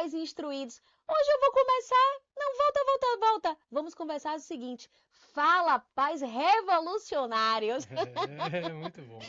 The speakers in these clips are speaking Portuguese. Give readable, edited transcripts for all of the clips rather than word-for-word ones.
pais instruídos. Hoje eu vou começar. Não, volta. Vamos conversar o seguinte. Fala, pais revolucionários. Muito bom.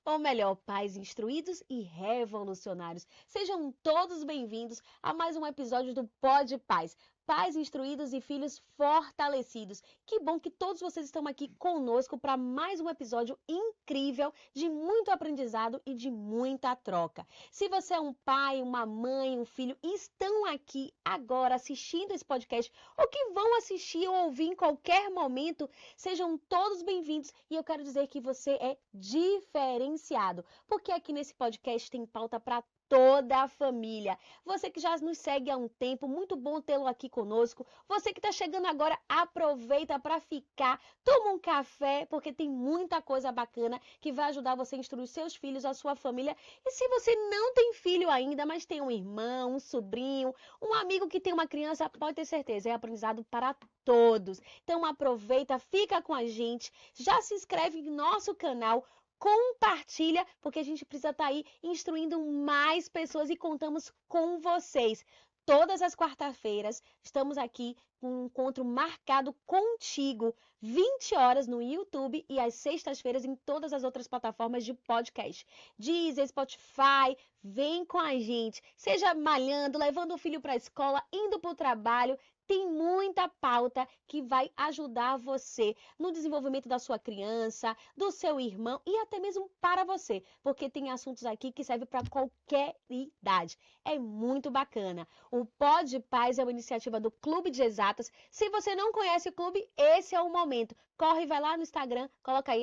Ou melhor, pais instruídos e revolucionários. Sejam todos bem-vindos a mais um episódio do Pod Pais. Pais instruídos e filhos fortalecidos. Que bom que todos vocês estão aqui conosco para mais um episódio incrível de muito aprendizado e de muita troca. Se você é um pai, uma mãe, um filho e estão aqui agora assistindo esse podcast ou que vão assistir ou ouvir em qualquer momento, sejam todos bem-vindos e eu quero dizer que você é diferenciado, porque aqui nesse podcast tem pauta para toda a família. Você que já nos segue há um tempo, muito bom tê-lo aqui conosco. Você que está chegando agora, aproveita para ficar, toma um café, porque tem muita coisa bacana que vai ajudar você a instruir os seus filhos, a sua família. E se você não tem filho ainda, mas tem um irmão, um sobrinho, um amigo que tem uma criança, pode ter certeza, é aprendizado para todos. Então aproveita, fica com a gente, já se inscreve no nosso canal, compartilha, porque a gente precisa estar aí instruindo mais pessoas e contamos com vocês. Todas as quartas-feiras estamos aqui com um encontro marcado contigo, 20 horas no YouTube e às sextas-feiras em todas as outras plataformas de podcast. Deezer, Spotify, vem com a gente. Seja malhando, levando o filho para a escola, indo para o trabalho. Tem muita pauta que vai ajudar você no desenvolvimento da sua criança, do seu irmão e até mesmo para você, porque tem assuntos aqui que servem para qualquer idade. É muito bacana. O Pod Pais é uma iniciativa do Clube de Exatas. Se você não conhece o clube, esse é o momento. Corre, vai lá no Instagram, coloca aí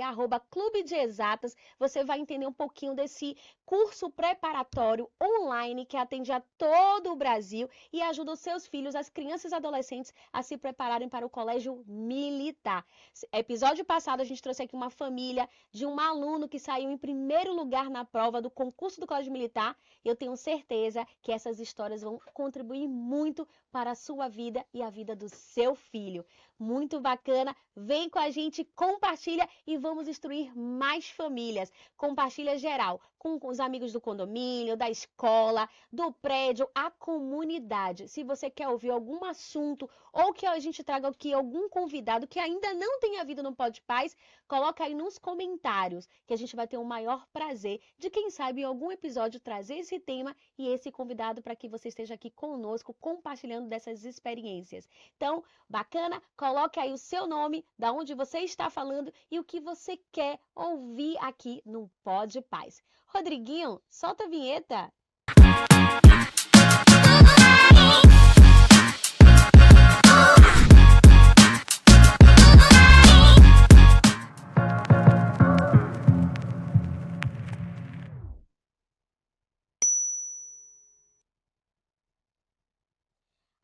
@Clube de Exatas. Você vai entender um pouquinho desse curso preparatório online que atende a todo o Brasil e ajuda os seus filhos, as crianças e adolescentes a se prepararem para o colégio militar. Episódio passado a gente trouxe aqui uma família de um aluno que saiu em primeiro lugar na prova do concurso do colégio militar. Eu tenho certeza que essas histórias vão contribuir muito para a sua vida e a vida do seu filho. Muito bacana, vem com a gente, compartilha e vamos instruir mais famílias. Compartilha geral, com os amigos do condomínio, da escola, do prédio, a comunidade. Se você quer ouvir algum assunto ou que a gente traga aqui algum convidado que ainda não tenha vindo no Pod Pais, coloca aí nos comentários, que a gente vai ter o maior prazer de, quem sabe, em algum episódio trazer esse tema e esse convidado para que você esteja aqui conosco, compartilhando dessas experiências. Então, bacana? Coloque aí o seu nome, da onde você está falando e o que você quer ouvir aqui no Pod Pais. Rodriguinho, solta a vinheta!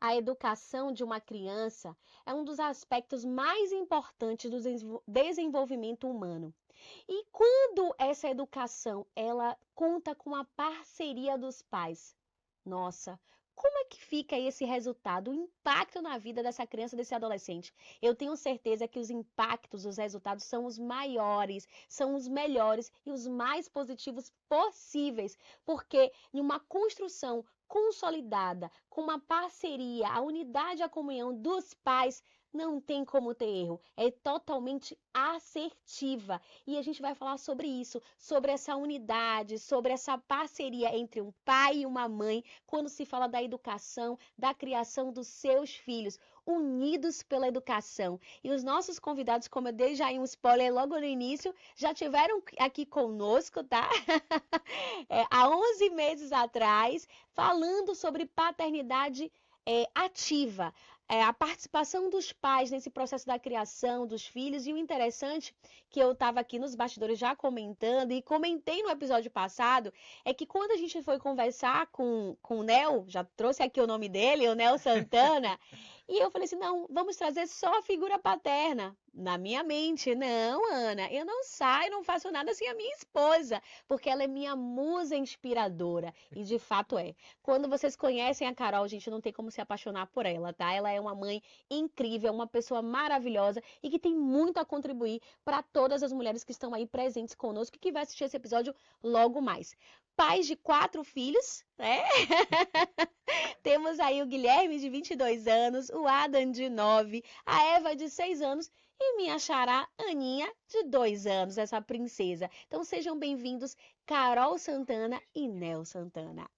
A educação de uma criança é um dos aspectos mais importantes do desenvolvimento humano. E quando essa educação ela conta com a parceria dos pais, nossa, como é que fica aí esse resultado, o impacto na vida dessa criança, desse adolescente? Eu tenho certeza que os impactos, os resultados são os maiores, são os melhores e os mais positivos possíveis, porque em uma construção consolidada, com uma parceria, a unidade e a comunhão dos pais, não tem como ter erro, é totalmente assertiva. E a gente vai falar sobre isso, sobre essa unidade, sobre essa parceria entre um pai e uma mãe, quando se fala da educação, da criação dos seus filhos, unidos pela educação. E os nossos convidados, como eu dei já um spoiler logo no início, já tiveram aqui conosco, tá? Há 11 meses atrás, falando sobre paternidade ativa. A participação dos pais nesse processo da criação dos filhos. E o interessante, que eu estava aqui nos bastidores já comentando, e comentei no episódio passado, é que quando a gente foi conversar com o Nel, já trouxe aqui o nome dele, o Nel Santana, e eu falei assim, não, vamos trazer só a figura paterna. Na minha mente, não, Ana, eu não saio, não faço nada sem a minha esposa, porque ela é minha musa inspiradora, e de fato é. Quando vocês conhecem a Carol, gente, não tem como se apaixonar por ela, tá? Ela é uma mãe incrível, uma pessoa maravilhosa e que tem muito a contribuir para todas as mulheres que estão aí presentes conosco e que vai assistir esse episódio logo mais. Pais de 4 filhos, né? Temos aí o Guilherme, de 22 anos, o Adam, de 9, a Eva, de 6 anos e minha xará, Aninha, de 2 anos, essa princesa. Então sejam bem-vindos, Carol Santana e Nel Santana.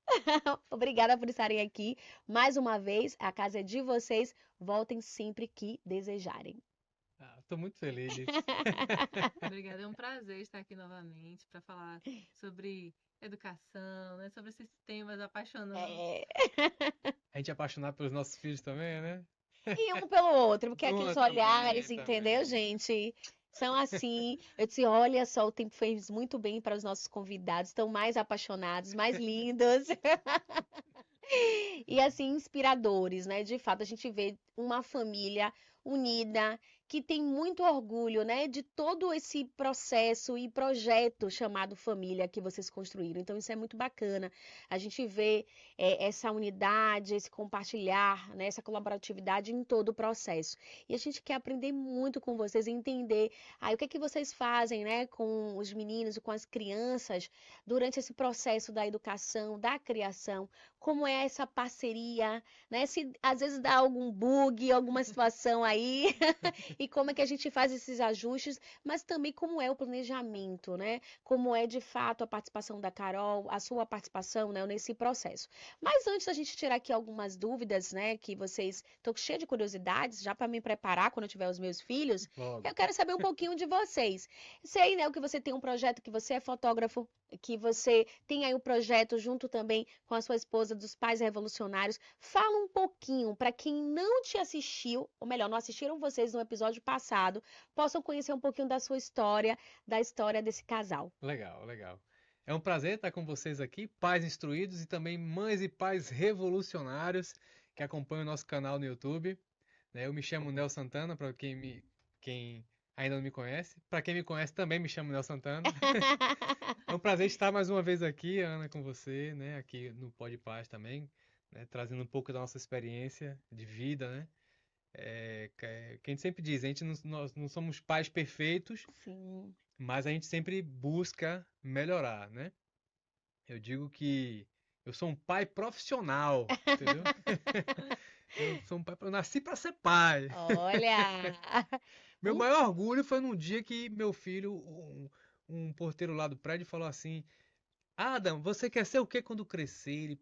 Obrigada por estarem aqui mais uma vez. A casa é de vocês. Voltem sempre que desejarem. Tô muito feliz. Obrigada, é um prazer estar aqui novamente para falar sobre educação, né? Sobre esses temas apaixonantes. É, A gente é apaixonado pelos nossos filhos também, né? e um pelo outro, porque aqueles olhares, Também, entendeu, também. gente? São assim. Eu disse, olha só, o tempo fez muito bem para os nossos convidados, estão mais apaixonados, mais lindos. E assim, inspiradores, né? De fato, a gente vê uma família unida, que tem muito orgulho, né? De todo esse processo e projeto chamado família que vocês construíram. Então, isso é muito bacana. A gente vê essa unidade, esse compartilhar, né? Essa colaboratividade em todo o processo. E a gente quer aprender muito com vocês, entender aí o que é que vocês fazem, né? Com os meninos e com as crianças durante esse processo da educação, da criação, como é essa parceria, né? Se às vezes dá algum bug, alguma situação aí, e como é que a gente faz esses ajustes, mas também como é o planejamento, né? Como é de fato a participação da Carol, a sua participação, né, nesse processo. Mas antes da gente tirar aqui algumas dúvidas, né, que vocês estão cheios de curiosidades, já para me preparar quando eu tiver os meus filhos, eu Logo. quero saber um pouquinho de vocês. Sei, né, que você tem um projeto, que você é fotógrafo, que você tem aí um projeto junto também com a sua esposa dos Pais Revolucionários. Fala um pouquinho para quem não te assistiu, ou melhor, não assistiram vocês no episódio passado, possam conhecer um pouquinho da sua história, da história desse casal. Legal, legal. É um prazer estar com vocês aqui, pais instruídos e também mães e pais revolucionários que acompanham o nosso canal no YouTube, né? Eu me chamo Nel Santana, para quem ainda não me conhece. Para quem me conhece também me chamo Nel Santana. É um prazer estar mais uma vez aqui, Ana, com você, né? Aqui no Pode Paz também, né? Trazendo um pouco da nossa experiência de vida, né? Que a gente sempre diz, nós não somos pais perfeitos, Sim. mas a gente sempre busca melhorar, né? Eu digo que eu sou um pai profissional, entendeu? Eu nasci para ser pai. Olha! Meu maior orgulho foi num dia que meu filho, um porteiro lá do prédio, falou assim: Adam, você quer ser o que quando crescer? Ele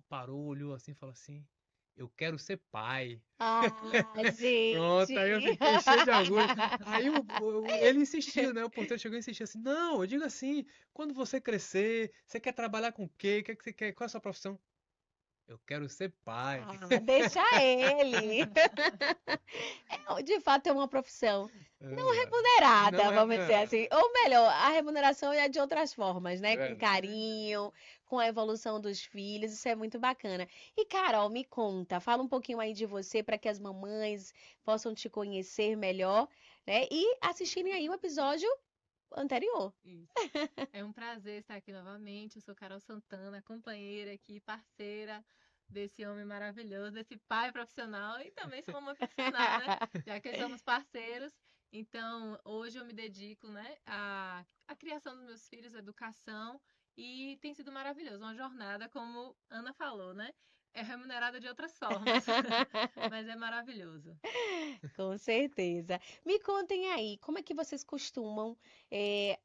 parou, olhou assim e falou assim: Eu quero ser pai. Ah, Pronto, aí eu gente! fiquei cheio de orgulho. Aí ele insistiu, né? O porteiro chegou e insistiu assim: Não, eu digo assim, quando você crescer, você quer trabalhar com o quê? O que é que você quer? Qual é a sua profissão? Eu quero ser pai. Ah, deixa ele. De fato, é uma profissão não Ah, remunerada, não é. vamos dizer assim. Ou melhor, a remuneração é de outras formas, né? É Com verdade. carinho, com a evolução dos filhos, isso é muito bacana. E, Carol, me conta, fala um pouquinho aí de você para que as mamães possam te conhecer melhor, né? E assistirem aí o episódio anterior. Isso. É um prazer estar aqui novamente. Eu sou Carol Santana, companheira aqui, parceira desse homem maravilhoso, desse pai profissional e também sou mamãe profissional, né? Já que somos parceiros. Então, hoje eu me dedico, né, à criação dos meus filhos, à educação, e tem sido maravilhoso. Uma jornada, como Ana falou, né? É remunerada de outras formas, mas é maravilhoso. Com certeza. Me contem aí, como é que vocês costumam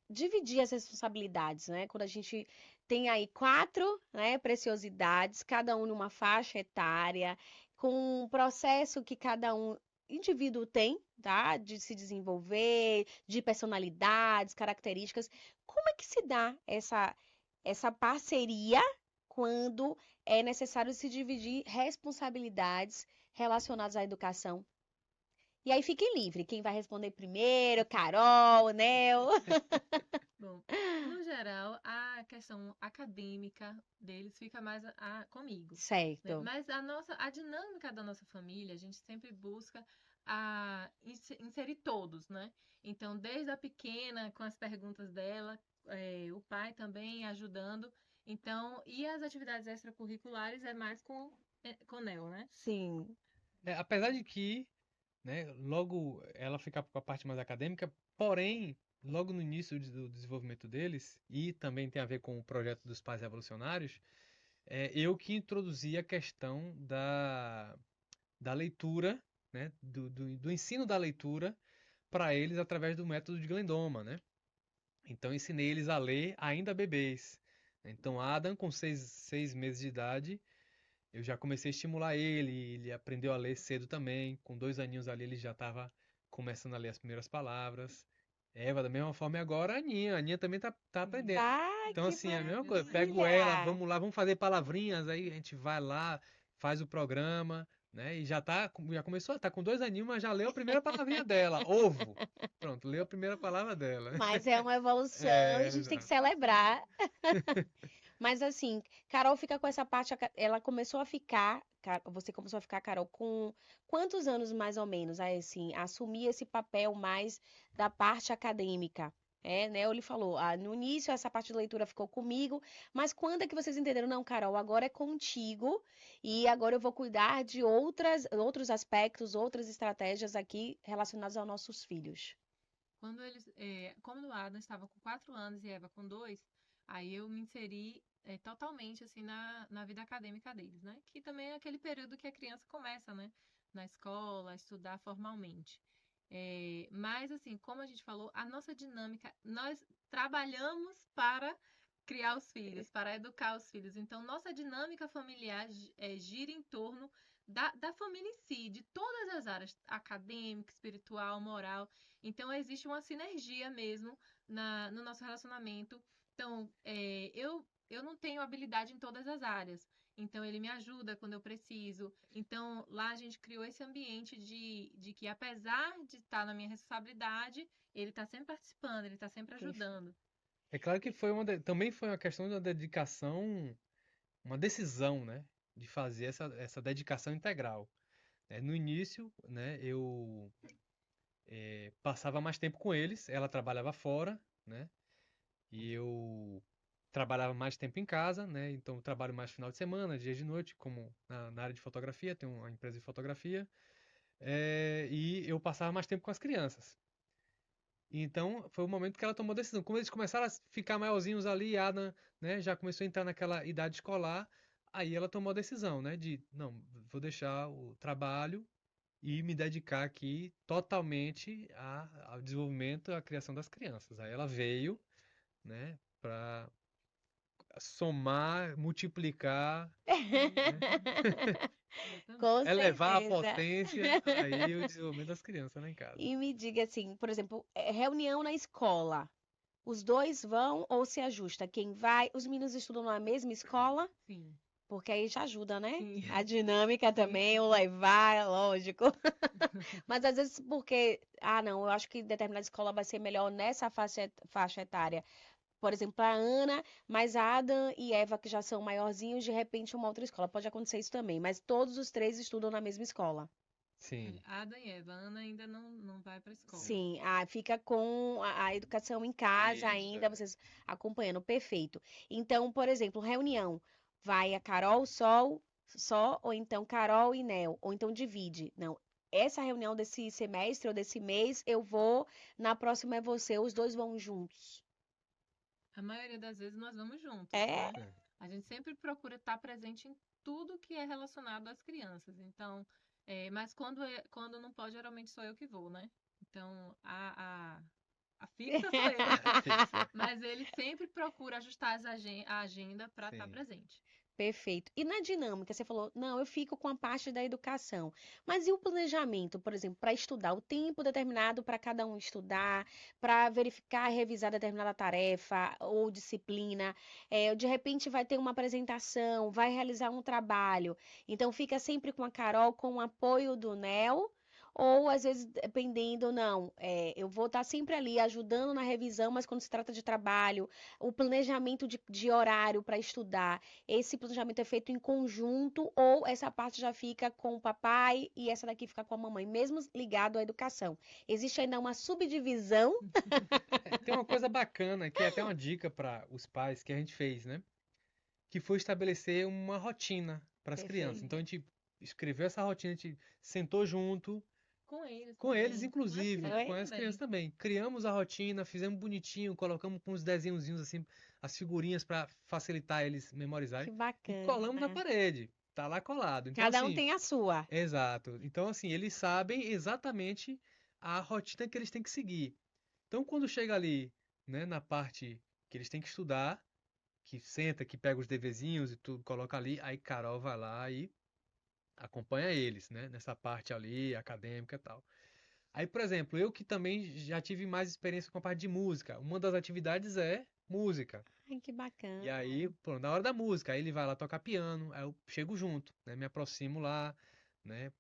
dividir as responsabilidades, né? Quando a gente tem aí quatro, né, preciosidades, cada um numa faixa etária, com um processo que cada um indivíduo tem, tá? De se desenvolver, de personalidades, características. Como é que se dá essa parceria quando é necessário se dividir responsabilidades relacionadas à educação? E aí fiquem livre. Quem vai responder primeiro? Carol, Nel. Bom, no geral, a questão acadêmica deles fica mais comigo, né? Certo. Mas a dinâmica da nossa família, a gente sempre busca inserir todos, né? Então, desde a pequena, com as perguntas dela, o pai também ajudando. Então, e as atividades extracurriculares é mais com o Nel, né? Sim. Apesar de que, né, logo ela fica com a parte mais acadêmica, porém, logo no início do desenvolvimento deles, e também tem a ver com o projeto dos pais revolucionários, eu que introduzi a questão da leitura, né? Do ensino da leitura para eles através do método de Glendoma, né? Então, ensinei eles a ler ainda bebês. Então, Adam, com 6 meses de idade, eu já comecei a estimular ele aprendeu a ler cedo também. Com 2 aninhos ali, ele já estava começando a ler as primeiras palavras. Eva, da mesma forma, e agora a Aninha também tá aprendendo. Ai, Então, que assim, é a mesma coisa. Pego Maravilha. ela, maravilha! vamos lá, vamos fazer palavrinhas, aí a gente vai lá, faz o programa, né? E já começou, tá com 2 aninhos, mas já leu a primeira palavrinha dela, ovo. Pronto, leu a primeira palavra dela. Mas é uma evolução e a gente tem que Exato. celebrar. Mas assim, Carol fica com essa parte, ela começou a ficar, você começou a ficar, Carol, com quantos anos mais ou menos, aí, assim, assumir esse papel mais da parte acadêmica? É, né? Ele falou, no início essa parte de leitura ficou comigo, mas quando é que vocês entenderam? Não, Carol, agora é contigo e agora eu vou cuidar de outros aspectos, outras estratégias aqui relacionadas aos nossos filhos. Como o Adam estava com 4 anos e Eva com 2, aí eu me inseri totalmente assim na vida acadêmica deles, né? Que também é aquele período que a criança começa, né? Na escola, a estudar formalmente. Mas assim, como a gente falou, a nossa dinâmica, nós trabalhamos para criar os filhos, para educar os filhos. Então, nossa dinâmica familiar gira em torno da família em si, de todas as áreas, acadêmica, espiritual, moral. Então, existe uma sinergia mesmo no nosso relacionamento. Então, eu não tenho habilidade em todas as áreas. Então, ele me ajuda quando eu preciso. Então, lá a gente criou esse ambiente de que, apesar de estar na minha responsabilidade, ele está sempre participando, ele está sempre ajudando. É claro que também foi uma questão da dedicação, uma decisão, né? De fazer essa dedicação integral. No início, né, eu passava mais tempo com eles, ela trabalhava fora, né? E eu trabalhava mais tempo em casa, né? Então eu trabalho mais final de semana, dias de noite, como na área de fotografia, tenho uma empresa de fotografia, e eu passava mais tempo com as crianças. Então foi o momento que ela tomou a decisão. Como eles começaram a ficar maiorzinhos ali, a Adam, né, já começou a entrar naquela idade escolar, aí ela tomou a decisão, né, de não, vou deixar o trabalho e me dedicar aqui totalmente ao desenvolvimento, à criação das crianças. Aí ela veio, né, para somar, multiplicar, né, Exatamente. Com elevar a certeza. potência aí o desenvolvimento das crianças lá em casa. E me diga assim, por exemplo, reunião na escola. Os dois vão ou se ajusta? Quem vai? Os meninos estudam na mesma escola? Sim, Porque aí já ajuda, né? sim, A dinâmica sim, também, o sim. levar, é lógico. Mas às vezes porque, não, eu acho que determinada escola vai ser melhor nessa faixa etária. Por exemplo, a Ana, mas a Adam e Eva, que já são maiorzinhos, de repente uma outra escola. Pode acontecer isso também, mas todos os três estudam na mesma escola. Sim, Ada e Eva, Ana ainda não vai para a escola. Sim, fica com a educação em casa isso. ainda, vocês acompanhando, perfeito. Então, por exemplo, reunião, vai a Carol só, ou então Carol e Nel, ou então divide. Não, essa reunião desse semestre ou desse mês eu vou, na próxima é você, os dois vão juntos. A maioria das vezes nós vamos juntos, É? né? A gente sempre procura estar presente em tudo que é relacionado às crianças. Então, mas quando não pode, geralmente sou eu que vou, né? Então, a fixa sou eu. Fixa. Mas ele sempre procura ajustar a agenda para estar Sim. presente. Perfeito. E na dinâmica, você falou, não, eu fico com a parte da educação. Mas e o planejamento, por exemplo, para estudar, o tempo determinado para cada um estudar, para verificar e revisar determinada tarefa ou disciplina? De repente vai ter uma apresentação, vai realizar um trabalho. Então fica sempre com a Carol, com o apoio do Nel. Ou às vezes, dependendo, não, eu vou estar sempre ali ajudando na revisão, mas quando se trata de trabalho, o planejamento de horário para estudar, esse planejamento é feito em conjunto ou essa parte já fica com o papai e essa daqui fica com a mamãe, mesmo ligado à educação. Existe ainda uma subdivisão. Tem uma coisa bacana, que é até uma dica para os pais que a gente fez, né? Que foi estabelecer uma rotina para as crianças. Perfeito. Então a gente escreveu essa rotina, a gente sentou junto, com eles Com eles, também. inclusive, As com as também. crianças também. Criamos a rotina, fizemos bonitinho, colocamos com os desenhozinhos assim, as figurinhas para facilitar eles Que memorizarem e bacana. colamos na parede. Tá lá colado. Então, Cada um assim, tem a sua. exato. Então, assim, eles sabem exatamente a rotina que eles têm que seguir. Então, quando chega ali, né, na parte que eles têm que estudar, que senta, que pega os deverzinhos e tudo, coloca ali, aí Carol vai lá e acompanha eles, né, nessa parte ali, acadêmica e tal. Aí, por exemplo, eu que também já tive mais experiência com a parte de música, uma das atividades é música. Ai, que E bacana. aí, pô, na hora da música, aí ele vai lá tocar piano, aí eu chego junto, né, me aproximo lá, né,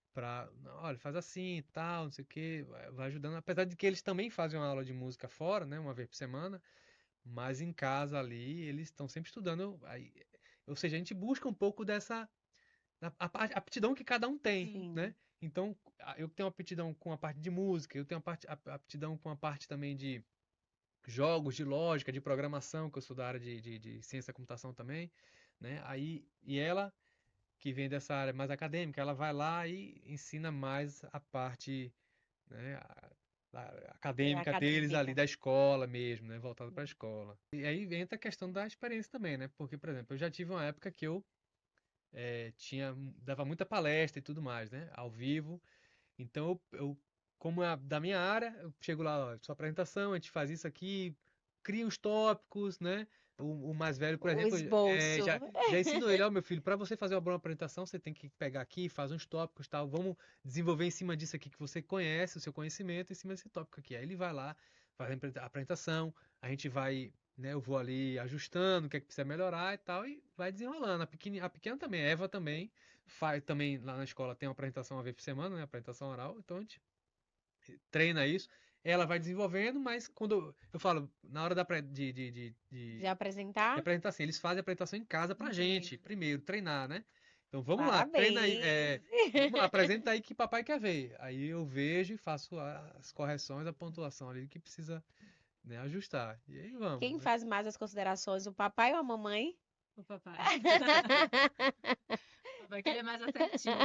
olha, faz assim e tal, não sei o quê, vai ajudando, apesar de que eles também fazem uma aula de música fora, né, uma vez por semana, mas em casa ali, eles estão sempre estudando, aí, ou seja, a gente busca um pouco dessa a aptidão que cada um tem, Sim. né? Então, eu tenho aptidão com a parte de música, eu tenho aptidão com a parte também de jogos, de lógica, de programação, que eu sou da área de ciência da computação também, né? Aí, e ela, que vem dessa área mais acadêmica, ela vai lá e ensina mais a parte, né, acadêmica deles ali, Acadêmica. da escola mesmo, né? Voltada para a escola. E aí entra a questão da experiência também, né? Porque, por exemplo, eu já tive uma época que eu dava muita palestra e tudo mais, né? Ao vivo. Então, como é da minha área, eu chego lá, ó, sua apresentação, a gente faz isso aqui, cria os tópicos, né? O mais velho, por O exemplo, esboço. já ensino ele, ó, meu filho, para você fazer uma boa apresentação, você tem que pegar aqui, fazer uns tópicos, tal. Vamos desenvolver em cima disso aqui que você conhece, o seu conhecimento, em cima desse tópico aqui. Aí ele vai lá, faz a apresentação, a gente vai, né? Eu vou ali ajustando, o que é que precisa melhorar e tal, e vai desenrolando. A pequena também, a Eva também faz também lá na escola tem uma apresentação uma vez por semana, né? Apresentação oral, então a gente treina isso. Ela vai desenvolvendo, mas quando eu falo, na hora De de apresentar? apresentar assim, eles fazem a apresentação em casa pra gente, Incrível. primeiro, treinar, né? Então vamos lá, treina aí, Parabéns. vamos lá, apresenta aí que papai quer ver. Aí eu vejo e faço as correções, a pontuação ali que precisa, né, ajustar. E aí vamos, Quem né? faz mais as considerações, o papai ou a mamãe? O papai. O papai que ele é mais assertivo.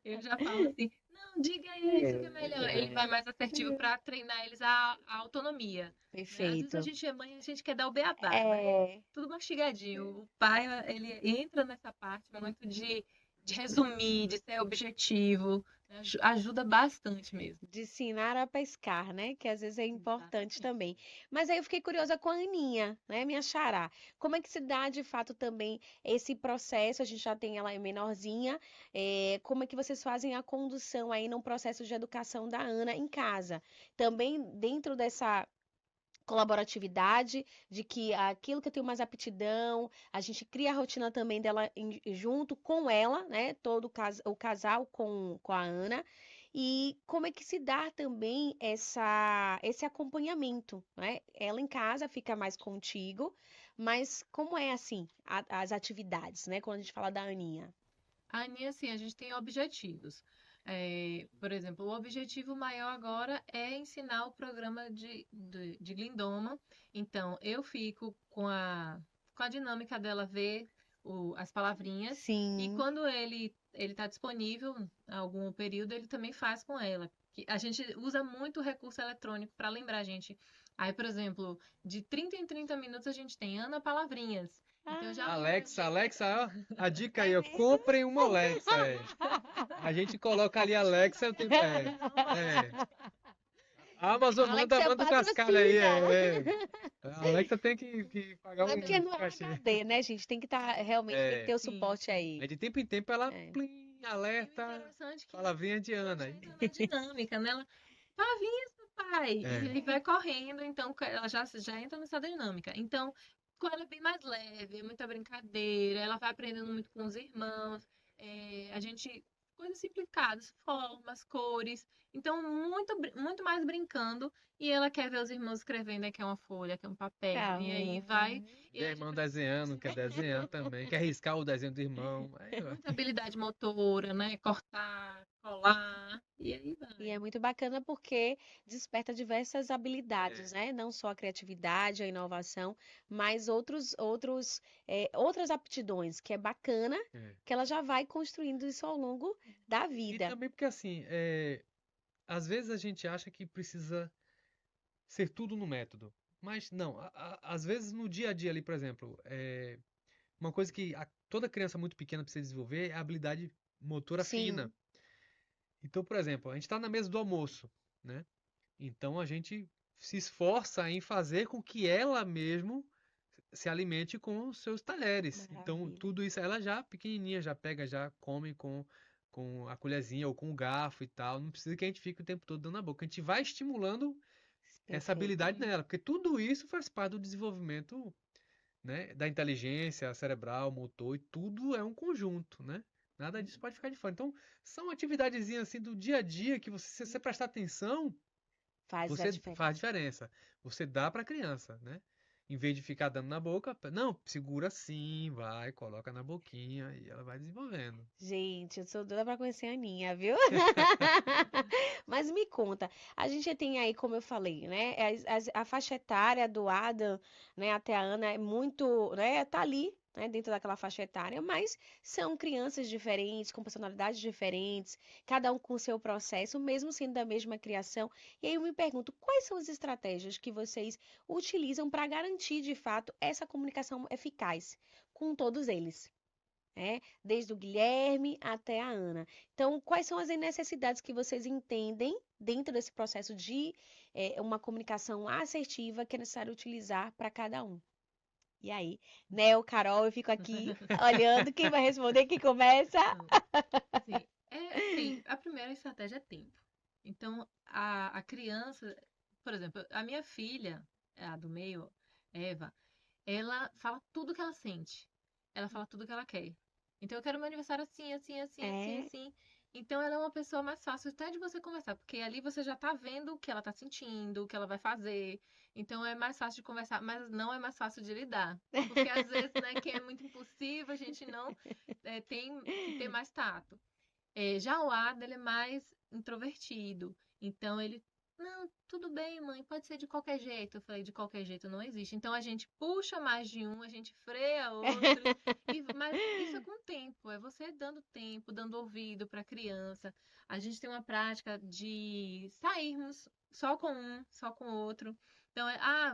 Eu já falo assim, não, diga isso que é melhor. Ele vai mais assertivo para treinar eles a autonomia. Né? Às vezes a Perfeito. gente é mãe, a gente quer dar o beabá, né? É, Tudo mastigadinho. O pai, ele entra nessa parte muito de resumir, de ser objetivo. Né? Ajuda bastante mesmo. de ensinar a pescar, né? Que às vezes é importante Exatamente. também. Mas aí eu fiquei curiosa com a Aninha, né? Minha xará. Como é que se dá de fato também esse processo? A gente já tem ela menorzinha. Como é que vocês fazem a condução aí no processo de educação da Ana em casa? Também dentro dessa colaboratividade, de que aquilo que eu tenho mais aptidão, a gente cria a rotina também dela junto com ela, né? Todo o casal com a Ana. E como é que se dá também esse acompanhamento, né? Ela em casa fica mais contigo, mas como é assim as atividades, né? Quando a gente fala da Aninha. A Aninha, assim, a gente tem objetivos. Por exemplo, o objetivo maior agora é ensinar o programa de Glindoma. Então, eu fico com a dinâmica dela ver as palavrinhas e Sim. quando ele está disponível, algum período, ele também faz com ela. A gente usa muito recurso eletrônico para lembrar a gente. Aí, por exemplo, de 30 em 30 minutos a gente tem Ana Palavrinhas. Então, eu já lembro Alexa, ó, a dica aí, É ó, mesmo? comprem uma Alexa, A gente coloca ali Alexa, o tempo, A Amazon Alexa manda o cascalho aí, patrocina. A Alexa tem que pagar É porque um não é cachê. HD, né, gente? Tem que estar, realmente, tem que ter o sim. suporte aí. Aí de tempo em tempo ela, É. plim, E o alerta, interessante é que palavrinha de ela Ana. já entra na dinâmica, né? Ela, pavinhas, papai! E É. ele vai correndo, então ela já entra nessa dinâmica. Então, com ela é bem mais leve, é muita brincadeira, ela vai aprendendo muito com os irmãos. A gente, coisas simplificadas, formas, cores. Então, muito mais brincando. E ela quer ver os irmãos escrevendo, aí quer uma folha, quer um papel. E aí vai. E Ver a irmão gente desenhando, quer desenhar também, quer riscar o desenho do irmão. Aí, ó. muita habilidade motora, né? Cortar, colar. E aí E é vai. muito bacana porque desperta diversas habilidades, né? Não só a criatividade, a inovação, mas outras aptidões, que é bacana, É. que ela já vai construindo isso ao longo da E vida. também porque assim, às vezes a gente acha que precisa ser tudo no método. Mas não, às vezes no dia a dia ali, por exemplo, uma coisa que toda criança muito pequena precisa desenvolver é a habilidade motora fina. Sim, Então, por exemplo, a gente está na mesa do almoço, né? Então a gente se esforça em fazer com que ela mesmo se alimente com os seus talheres. Então, maravilha. tudo isso ela já pequenininha, já pega, já come com a colherzinha ou com o garfo e tal. Não precisa que a gente fique o tempo todo dando na boca. A gente vai estimulando essa Perfeito. habilidade nela, porque tudo isso faz parte do desenvolvimento, né, da inteligência cerebral, motor, e tudo é um conjunto, né? Nada disso pode ficar de fora. Então, são atividadezinhas assim do dia a dia que você, se você prestar atenção, Faz a você faz diferença. diferença. Você dá para a criança, né? Em vez de ficar dando na boca, não, segura assim, vai, coloca na boquinha e ela vai desenvolvendo. Gente, eu sou doida pra conhecer a Aninha, viu? Mas me conta, a gente tem aí, como eu falei, né? A faixa etária do Adam, né, até a Ana é muito, né? Tá ali, né, dentro daquela faixa etária, mas são crianças diferentes, com personalidades diferentes, cada um com o seu processo, mesmo sendo da mesma criação. E aí eu me pergunto, quais são as estratégias que vocês utilizam para garantir, de fato, essa comunicação eficaz com todos eles? Né? Desde o Guilherme até a Ana. Então, quais são as necessidades que vocês entendem dentro desse processo de uma comunicação assertiva que é necessário utilizar para cada um? E aí, Nel, Carol, eu fico aqui olhando quem vai responder, quem começa. Sim, é assim, a primeira estratégia é tempo. Então, a criança, por exemplo, a minha filha, a do meio, Eva, ela fala tudo que ela sente. Ela fala tudo que ela quer. Então, eu quero meu aniversário assim, assim, assim, assim, É, assim. Então, ela é uma pessoa mais fácil até de você conversar, porque ali você já tá vendo o que ela tá sentindo, o que ela vai fazer. Então, é mais fácil de conversar, mas não é mais fácil de lidar. Porque às vezes, né, quem é muito impulsivo, a gente não tem que ter mais tato. Já o Ada, ele é mais introvertido. Então ele, não, tudo bem, mãe, pode ser de qualquer jeito. Eu falei, de qualquer jeito não existe. Então a gente puxa mais de um, a gente freia outro. Mas isso é com tempo, é você dando tempo, dando ouvido para a criança. A gente tem uma prática de sairmos só com um, só com o outro. Então,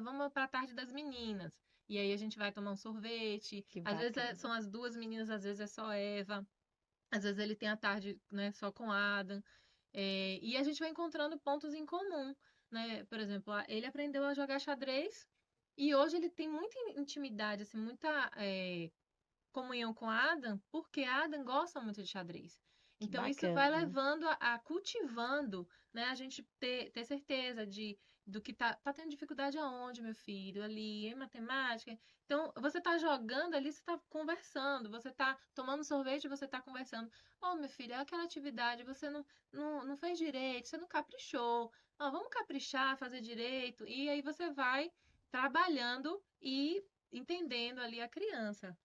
vamos para a tarde das meninas. E aí a gente vai tomar um sorvete. que Às vezes bacana. são as duas meninas, às vezes é só Eva. Às vezes ele tem a tarde, né, só com Adam. E a gente vai encontrando pontos em comum, né? Por exemplo, ele aprendeu a jogar xadrez e hoje ele tem muita intimidade, assim, muita comunhão com Adam, porque Adam gosta muito de xadrez. Que Então, isso vai bacana. levando a cultivando, né? A gente ter certeza do que tá tendo dificuldade aonde, meu filho, ali, em matemática. Então, você tá jogando ali, você tá conversando, você tá tomando sorvete, você tá conversando. Ô, meu filho, é aquela atividade, você não fez direito, você não caprichou. Ó, vamos caprichar, fazer direito. E aí você vai trabalhando e entendendo ali a criança.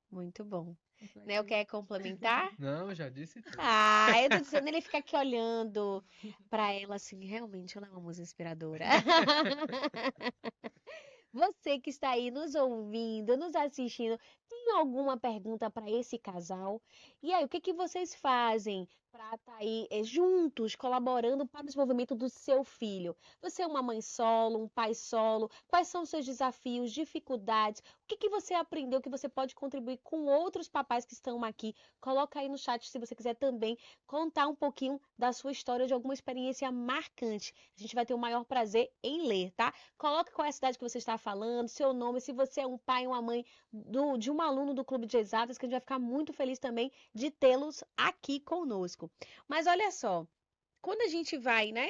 Muito bom. Nel, Complexo. quer complementar? Não, eu já disse tudo. Ah, eu tô dizendo, ele fica aqui olhando pra ela assim, realmente ela é uma musa inspiradora. Você que está aí nos ouvindo, nos assistindo, tem alguma pergunta para esse casal? E aí, o que que vocês fazem para estar aí juntos, colaborando para o desenvolvimento do seu filho? Você é uma mãe solo, um pai solo? Quais são os seus desafios, dificuldades? O que que você aprendeu que você pode contribuir com outros papais que estão aqui? Coloca aí no chat se você quiser também contar um pouquinho da sua história, de alguma experiência marcante. A gente vai ter o maior prazer em ler, tá? Coloque qual é a cidade que você está falando, seu nome, se você é um pai ou uma mãe de um aluno do Clube de Exatas, que a gente vai ficar muito feliz também de tê-los aqui conosco. Mas olha só, quando a gente vai, né,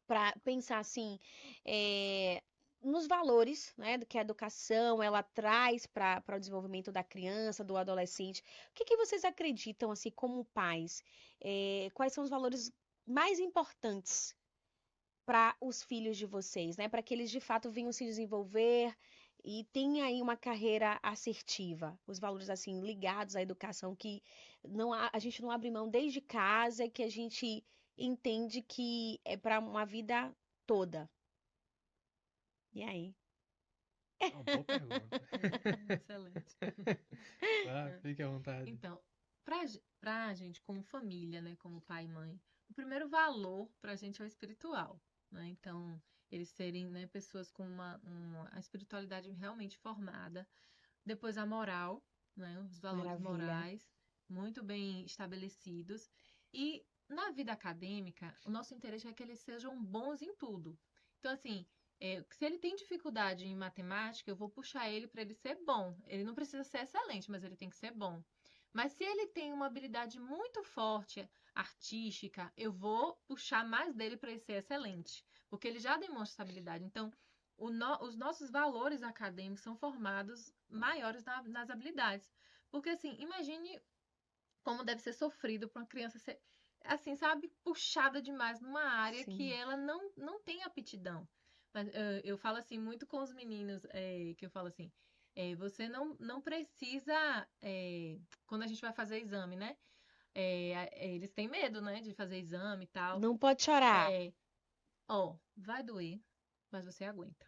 para pensar assim, nos valores, né, do que a educação ela traz para o desenvolvimento da criança, do adolescente, o que que vocês acreditam, assim, como pais? Quais são os valores mais importantes para os filhos de vocês, né? Para que eles de fato venham se desenvolver e tenham aí uma carreira assertiva. Os valores assim ligados à educação que a gente não abre mão desde casa, que a gente entende que é para uma vida toda. E aí? Uma boa pergunta. Excelente. Tá, fique à vontade. Então, pra gente, como família, né, como pai e mãe, o primeiro valor para a gente é o espiritual, né? Então, eles serem, né, pessoas com a espiritualidade realmente formada. Depois a moral, né? Os valores Maravilha. morais muito bem estabelecidos. E na vida acadêmica, o nosso interesse é que eles sejam bons em tudo. Então, assim, se ele tem dificuldade em matemática, eu vou puxar ele para ele ser bom. Ele não precisa ser excelente, mas ele tem que ser bom. Mas se ele tem uma habilidade muito forte, artística, eu vou puxar mais dele para ele ser excelente, porque ele já demonstra essa habilidade. Então, os nossos valores acadêmicos são formados maiores nas habilidades. Porque, assim, imagine como deve ser sofrido para uma criança ser, assim, sabe, puxada demais numa área que Sim. ela não tem aptidão. Mas eu falo assim muito com os meninos, que eu falo assim, você não precisa, quando a gente vai fazer exame, né? Eles têm medo, né, de fazer exame e tal. Não pode chorar. Ó, vai doer, mas você aguenta.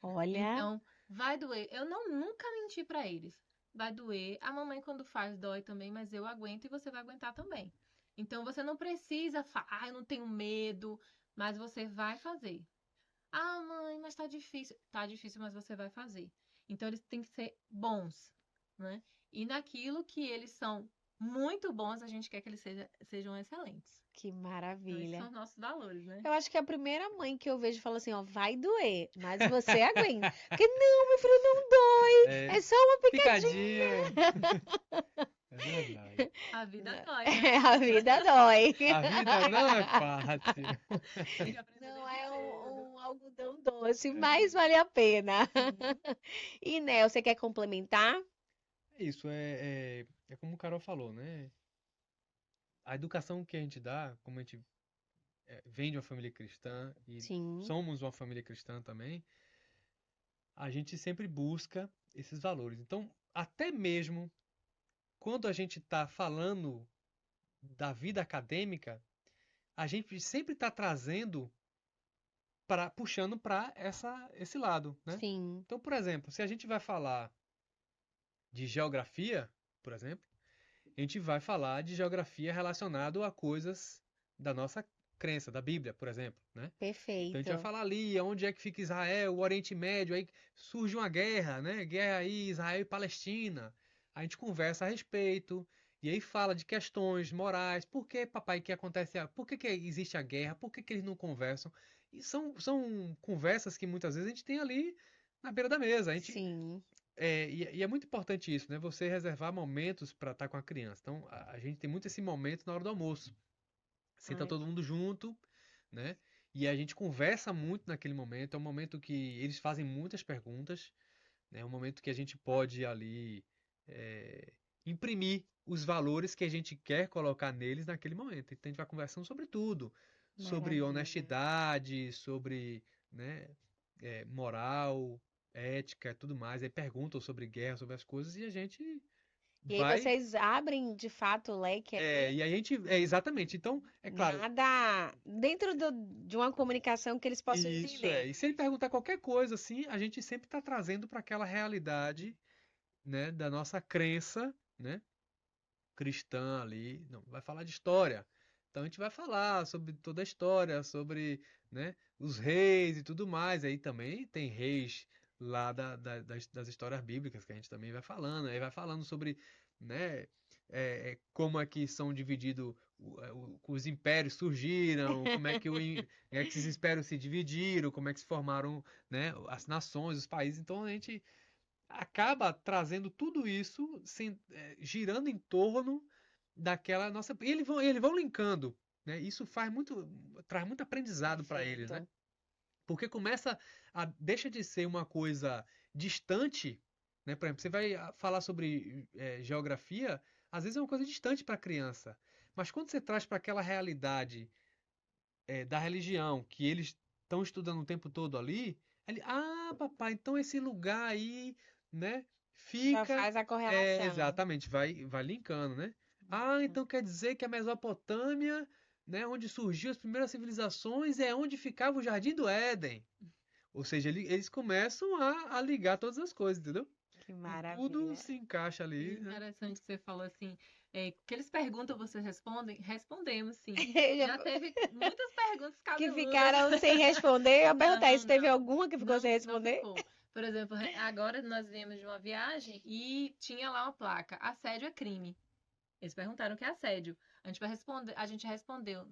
Olha, Então, vai doer. Eu nunca menti pra eles. Vai doer. A mamãe, quando faz, dói também, mas eu aguento e você vai aguentar também. Então, você não precisa falar, eu não tenho medo, mas você vai fazer. Ah, mãe, mas tá difícil. Tá difícil, mas você vai fazer. Então, eles têm que ser bons, né? E naquilo que eles são muito bons, a gente quer que eles sejam excelentes. que Então, esses são maravilha. os nossos valores, né? Eu acho que é a primeira mãe que eu vejo fala assim, ó, vai doer, mas você aguenta. Porque não, meu filho, não dói. É, É só uma picadinha. É verdade. A vida Não, dói, né? é, a vida dói. A vida não é fácil. Tem que aprender Não desde é cedo. um algodão doce, É, mas vale a pena. Sim. E Nel, você quer complementar? isso é como o Carol falou, né? A educação que a gente dá, como a gente vem de uma família cristã e Sim, somos uma família cristã também, a gente sempre busca esses valores. Então, até mesmo quando a gente está falando da vida acadêmica, a gente sempre está trazendo puxando para esse lado, né? sim, Então, por exemplo, se a gente vai falar de geografia, por exemplo, a gente vai falar de geografia relacionado a coisas da nossa crença, da Bíblia, por exemplo, né? Então a gente vai perfeito. falar ali onde é que fica Israel, o Oriente Médio, aí surge uma guerra, né? Guerra aí, Israel e Palestina. A gente conversa a respeito, e aí fala de questões morais, por que, papai, que acontece, por que existe a guerra, por que eles não conversam? E são conversas que muitas vezes a gente tem ali na beira da mesa. Sim, E é muito importante isso, né? Você reservar momentos para estar com a criança. Então, a gente tem muito esse momento na hora do almoço. Senta ai, todo mundo junto, né? E a gente conversa muito naquele momento. É um momento que eles fazem muitas perguntas, né? É um momento que a gente pode ali é, imprimir os valores que a gente quer colocar neles naquele momento. Então a gente vai conversando sobre tudo, sobre maravilha. honestidade, sobre, né, moral, ética, tudo mais. Aí perguntam sobre guerra, sobre as coisas e a gente E aí vai. vocês abrem de fato o leque ali. E aí a gente. Exatamente. Então, é claro. Nada dentro de uma comunicação que eles possam Isso é. entender. E se ele perguntar qualquer coisa assim, a gente sempre está trazendo para aquela realidade, né, da nossa crença, né, cristã ali. Não, vai falar de história. Então a gente vai falar sobre toda a história, sobre, né, os reis e tudo mais. Aí também tem reis lá das histórias bíblicas que a gente também vai falando. Aí vai falando sobre, né, como é que são divididos os impérios surgiram, como é que, é que esses impérios se dividiram, como é que se formaram, né, as nações, os países. Então a gente acaba trazendo tudo isso girando em torno daquela nossa. E eles vão linkando, né? Isso traz muito aprendizado para eles, né? Perfeito. Porque deixa de ser uma coisa distante, né? Por exemplo, você vai falar sobre geografia, às vezes é uma coisa distante para a criança. Mas quando você traz para aquela realidade da religião que eles estão estudando o tempo todo ali, papai, então esse lugar aí, né, Já fica, faz a correlação. exatamente, vai linkando, né? Ah, então quer dizer que a Mesopotâmia, né, onde surgiu as primeiras civilizações, é onde ficava o Jardim do Éden. Ou seja, eles começam a ligar todas as coisas, entendeu? Que Tudo maravilha. se encaixa ali, né? Interessante que você falou assim, que eles perguntam, vocês respondem? Respondemos, sim. Já Já teve muitas perguntas que cabeludas. ficaram sem responder, eu ia perguntar Não, isso. Teve não. alguma que ficou sem Não responder? ficou. Por exemplo, agora nós viemos de uma viagem e tinha lá uma placa, assédio é crime. Eles perguntaram o que é assédio. A gente respondeu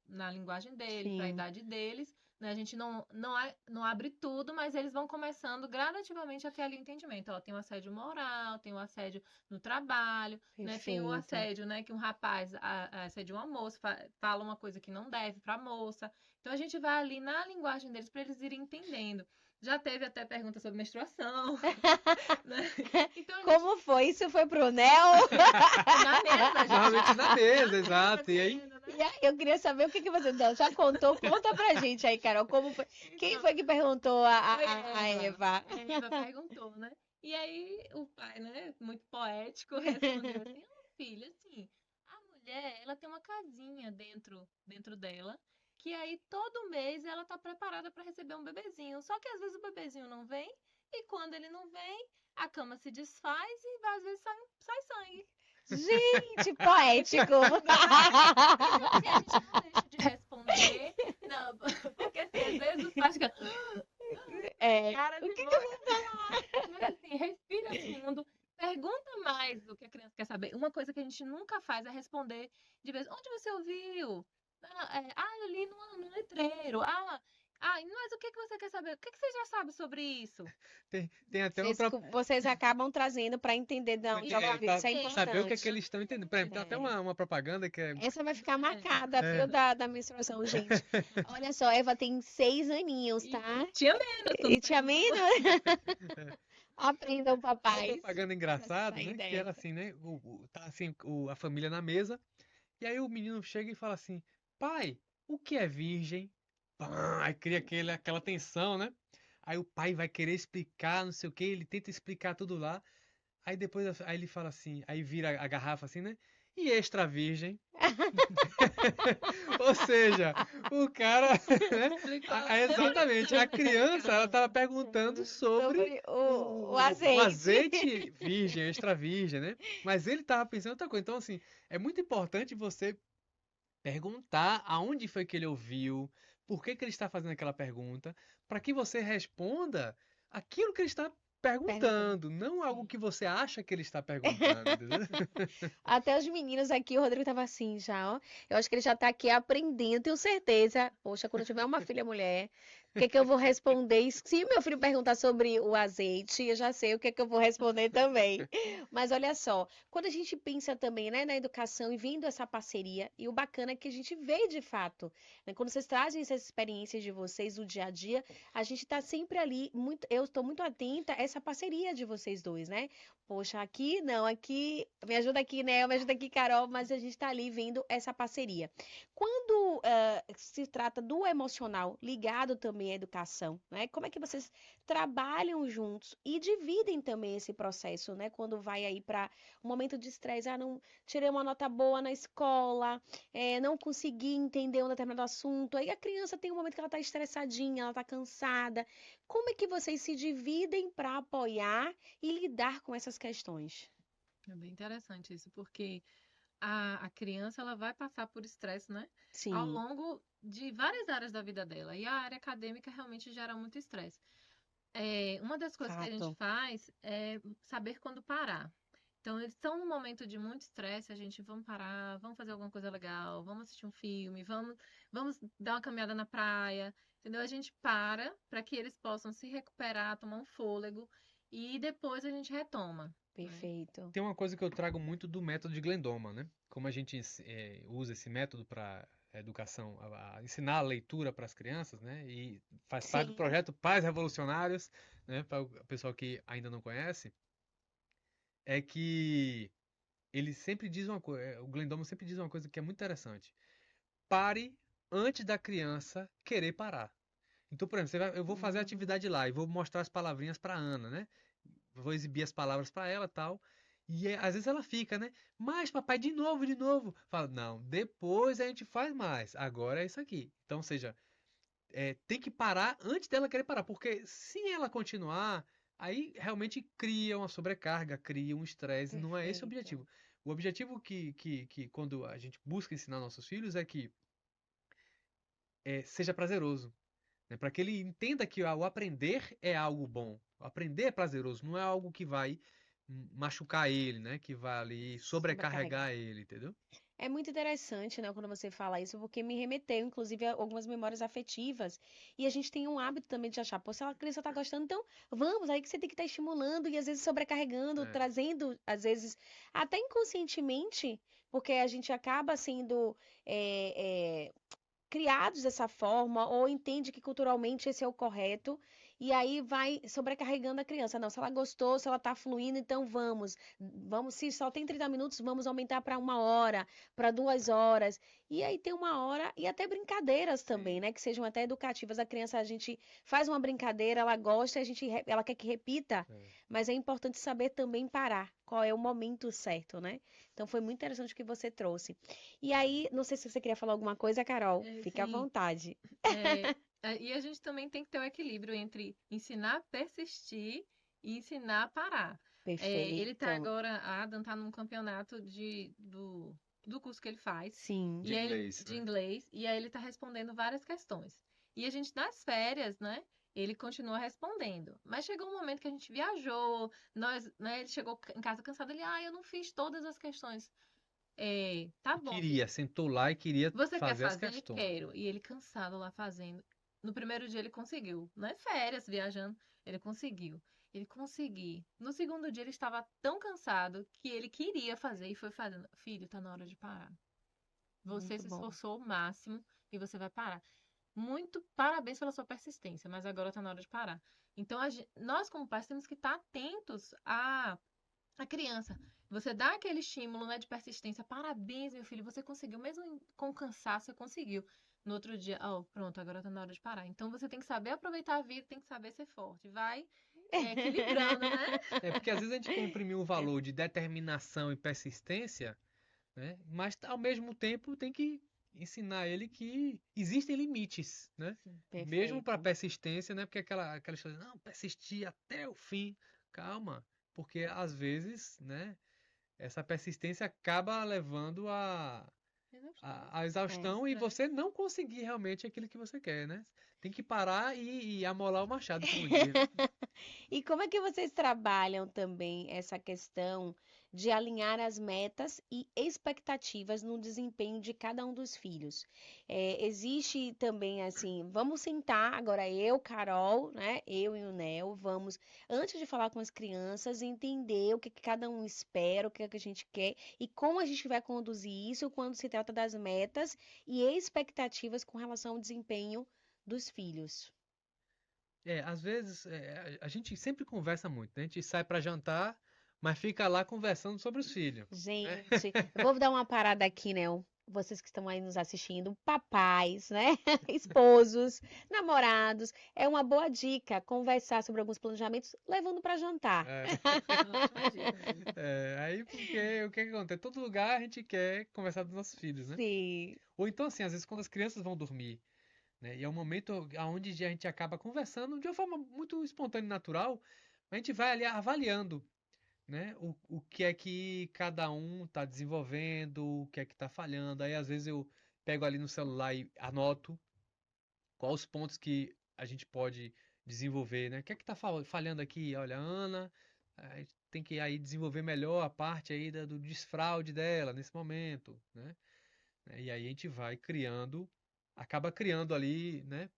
na linguagem deles, para a Sim, idade deles, né? A gente não abre tudo, mas eles vão começando gradativamente a ter ali entendimento. Ó, tem o assédio moral, tem o assédio no trabalho, né? Tem o perfeito. assédio, né? Que um rapaz assédia uma moça, fala uma coisa que não deve para a moça. Então a gente vai ali na linguagem deles para eles irem entendendo. Já teve até pergunta sobre menstruação, né? Então a gente Como foi? Isso foi pro Nel? na mesa, Normalmente na mesa, mesa exato. E aí, comendo, né? E aí, eu queria saber o que que você Nel, já contou. Conta pra gente aí, Carol, como foi? Quem Então, foi que perguntou foi a Eva? A Eva perguntou, né? E aí o pai, né, muito poético, respondeu assim: "Ô, filha, assim, a mulher, ela tem uma casinha dentro dela, que aí todo mês ela tá preparada para receber um bebezinho. Só que às vezes o bebezinho não vem, e quando ele não vem, a cama se desfaz e às vezes sai sangue. Gente, poético. Então, assim, a gente não deixa de responder, não, porque assim, às vezes os pais ficam, É, cara, o de que boa. Mas assim, respira fundo, pergunta mais do que a criança quer saber. Uma coisa que a gente nunca faz é responder de vez, onde você ouviu? Eu li no letreiro. Mas o que que você quer saber? O que que você já sabe sobre isso? tem até uma vocês acabam trazendo pra entender de onde ela veio. Isso é saber o que é que importante. eles estão entendendo. Por exemplo, tem até uma propaganda que é. Essa vai ficar marcada, viu, da menstruação, gente. Olha só, Eva tem 6 aninhos, E tá? tinha menos, tu E não tinha perguntou. menos? Aprendam, Uma papais. propaganda Pra engraçada, sair né? Que dessa. era assim, né? Tá assim, a família na mesa. E aí o menino chega e fala assim: pai, o que é virgem? Pã, aí cria aquela tensão, né? Aí o pai vai querer explicar, não sei o que, ele tenta explicar tudo lá. Aí depois aí ele fala assim, aí vira a garrafa assim, né? E extra virgem. Ou seja, o cara, né? Explicou. Exatamente, a criança, ela estava perguntando sobre Sobre o o azeite. azeite virgem, extra virgem, né? Mas ele estava pensando em outra coisa. Então, assim, é muito importante você perguntar aonde foi que ele ouviu, por que que ele está fazendo aquela pergunta, para que você responda aquilo que ele está perguntando, não algo que você acha que ele está perguntando, entendeu? Até os meninos aqui, o Rodrigo tava assim já, ó. Eu acho que ele já tá aqui aprendendo, tenho certeza. Poxa, quando eu tiver uma filha mulher, o que que eu vou responder? E se meu filho perguntar sobre o azeite, eu já sei o que que eu vou responder também. Mas olha só, quando a gente pensa também, né, na educação e vendo essa parceria, e o bacana é que a gente vê de fato, né, quando vocês trazem essas experiências de vocês do dia a dia, a gente tá sempre ali, eu estou muito atenta a essa parceria de vocês dois, né? Poxa, aqui não, aqui, me ajuda aqui, né? Me ajuda aqui, Carol, mas a gente tá ali vendo essa parceria. Quando se trata do emocional ligado também à educação, né? Como é que vocês trabalham juntos e dividem também esse processo, né? Quando vai aí para um momento de estresse, não tirei uma nota boa na escola, não consegui entender um determinado assunto, aí a criança tem um momento que ela tá estressadinha, ela tá cansada. Como é que vocês se dividem para apoiar e lidar com essas questões? É bem interessante isso, porque a criança ela vai passar por estresse, né? Ao Sim, longo de várias áreas da vida dela. E a área acadêmica realmente gera muito estresse. Uma das coisas que a gente fato. faz é saber quando parar. Então, eles estão num momento de muito estresse, a gente vamos parar, vamos fazer alguma coisa legal, vamos assistir um filme, vamos dar uma caminhada na praia, entendeu? A gente para que eles possam se recuperar, tomar um fôlego e depois a gente retoma, né? Perfeito. Tem uma coisa que eu trago muito do método de Glendoma, né? Como a gente usa esse método para educação, a ensinar a leitura para as crianças, né? E faz parte do Sim. projeto Pais Revolucionários, né? Para o pessoal que ainda não conhece, é que ele sempre diz uma coisa, o Glendoma sempre diz uma coisa que é muito interessante. Pare antes da criança querer parar. Então, por exemplo, eu vou fazer a atividade lá e vou mostrar as palavrinhas para Ana, né? Vou exibir as palavras para ela, tal. E às vezes ela fica, né? Mas papai, de novo, de novo. Fala, não, depois a gente faz mais. Agora é isso aqui. Então, ou seja, tem que parar antes dela querer parar, porque se ela continuar, aí realmente cria uma sobrecarga, cria um estresse, não é esse o Perfeito. objetivo. O objetivo que quando a gente busca ensinar nossos filhos é que seja prazeroso, né? Para que ele entenda que o aprender é algo bom. O aprender é prazeroso, não é algo que vai machucar ele, né? Que vai ali Sobrecarregar. sobrecarregar ele, entendeu? É muito interessante, né, quando você fala isso, porque me remeteu, inclusive, a algumas memórias afetivas. E a gente tem um hábito também de achar, pô, se a criança tá gostando, então vamos, aí que você tem que estar estimulando e às vezes sobrecarregando, É, trazendo, às vezes, até inconscientemente, porque a gente acaba sendo criados dessa forma ou entende que culturalmente esse é o correto e aí vai sobrecarregando a criança. Não, se ela gostou, se ela tá fluindo, então vamos, se só tem 30 minutos, vamos aumentar para 1 hora, para 2 horas. E aí tem 1 hora e até brincadeiras também, sim. né? Que sejam até educativas. A criança, a gente faz uma brincadeira, ela gosta, ela quer que repita, É. mas é importante saber também parar. Qual é o momento certo, né? Então foi muito interessante o que você trouxe. E aí, não sei se você queria falar alguma coisa, Carol. Fique à Sim, vontade. e a gente também tem que ter um equilíbrio entre ensinar a persistir e ensinar a parar. Ele tá Perfeito. agora, a Adam tá num campeonato do curso que ele faz, Sim. De e aí inglês, de né? inglês, e aí ele tá respondendo várias questões. E a gente, nas férias, né, ele continua respondendo. Mas chegou um momento que a gente viajou, né, ele chegou em casa cansado, ele, eu não fiz todas as questões. Tá E bom, filho. queria, sentou lá e queria Você quer fazer as fazer? questões. Quero. E ele cansado lá fazendo. No primeiro dia ele conseguiu. Não é férias, viajando. Ele conseguiu. Ele conseguiu. No segundo dia ele estava tão cansado que ele queria fazer e foi fazendo. Filho, tá na hora de parar. Você Muito se bom. esforçou ao máximo e você vai parar. Muito parabéns pela sua persistência, mas agora tá na hora de parar. Então, nós, como pais, temos que estar atentos à criança. Você dá aquele estímulo, né, de persistência. Parabéns, meu filho, você conseguiu, mesmo com cansaço, você conseguiu. No outro dia, pronto, agora tá na hora de parar. Então, você tem que saber aproveitar a vida, tem que saber ser forte. Vai equilibrando, né? É porque às vezes a gente quer imprimir um valor de determinação e persistência, né? Mas ao mesmo tempo tem que ensinar ele que existem limites, né? Sim. Mesmo para Perfeito. persistência, né? Porque aquela história, não, persistir até o fim. Calma, porque às vezes, né? Essa persistência acaba levando Exaustão, a exaustão e estresse. você não conseguir realmente aquilo que você quer, né? Tem que parar e amolar o machado, como diz, né? E como é que vocês trabalham também essa questão de alinhar as metas e expectativas no desempenho de cada um dos filhos? Existe também assim, vamos sentar agora eu, Carol, né? Eu e o Nel, vamos, antes de falar com as crianças, entender o que que cada um espera, o que é que a gente quer e como a gente vai conduzir isso quando se trata das metas e expectativas com relação ao desempenho dos filhos. Às vezes a gente sempre conversa muito, né? A gente sai para jantar, mas fica lá conversando sobre os filhos, né? Gente, eu vou dar uma parada aqui, né? Vocês que estão aí nos assistindo, papais, né? Esposos, namorados, é uma boa dica conversar sobre alguns planejamentos levando para jantar. É, Ótima dica mesmo. aí porque o que que acontece? Todo lugar a gente quer conversar dos nossos filhos, né? Sim, Ou então assim, às vezes quando as crianças vão dormir, né? E é um momento onde a gente acaba conversando de uma forma muito espontânea e natural, a gente vai ali avaliando, né? O que é que cada um está desenvolvendo, o que é que está falhando. Aí às vezes eu pego ali no celular e anoto quais os pontos que a gente pode desenvolver, né? O que é que está falhando aqui? Olha, a Ana, a gente tem que aí desenvolver melhor a parte aí do desfraude dela nesse momento, né? E aí a gente vai criando, acaba criando ali, né?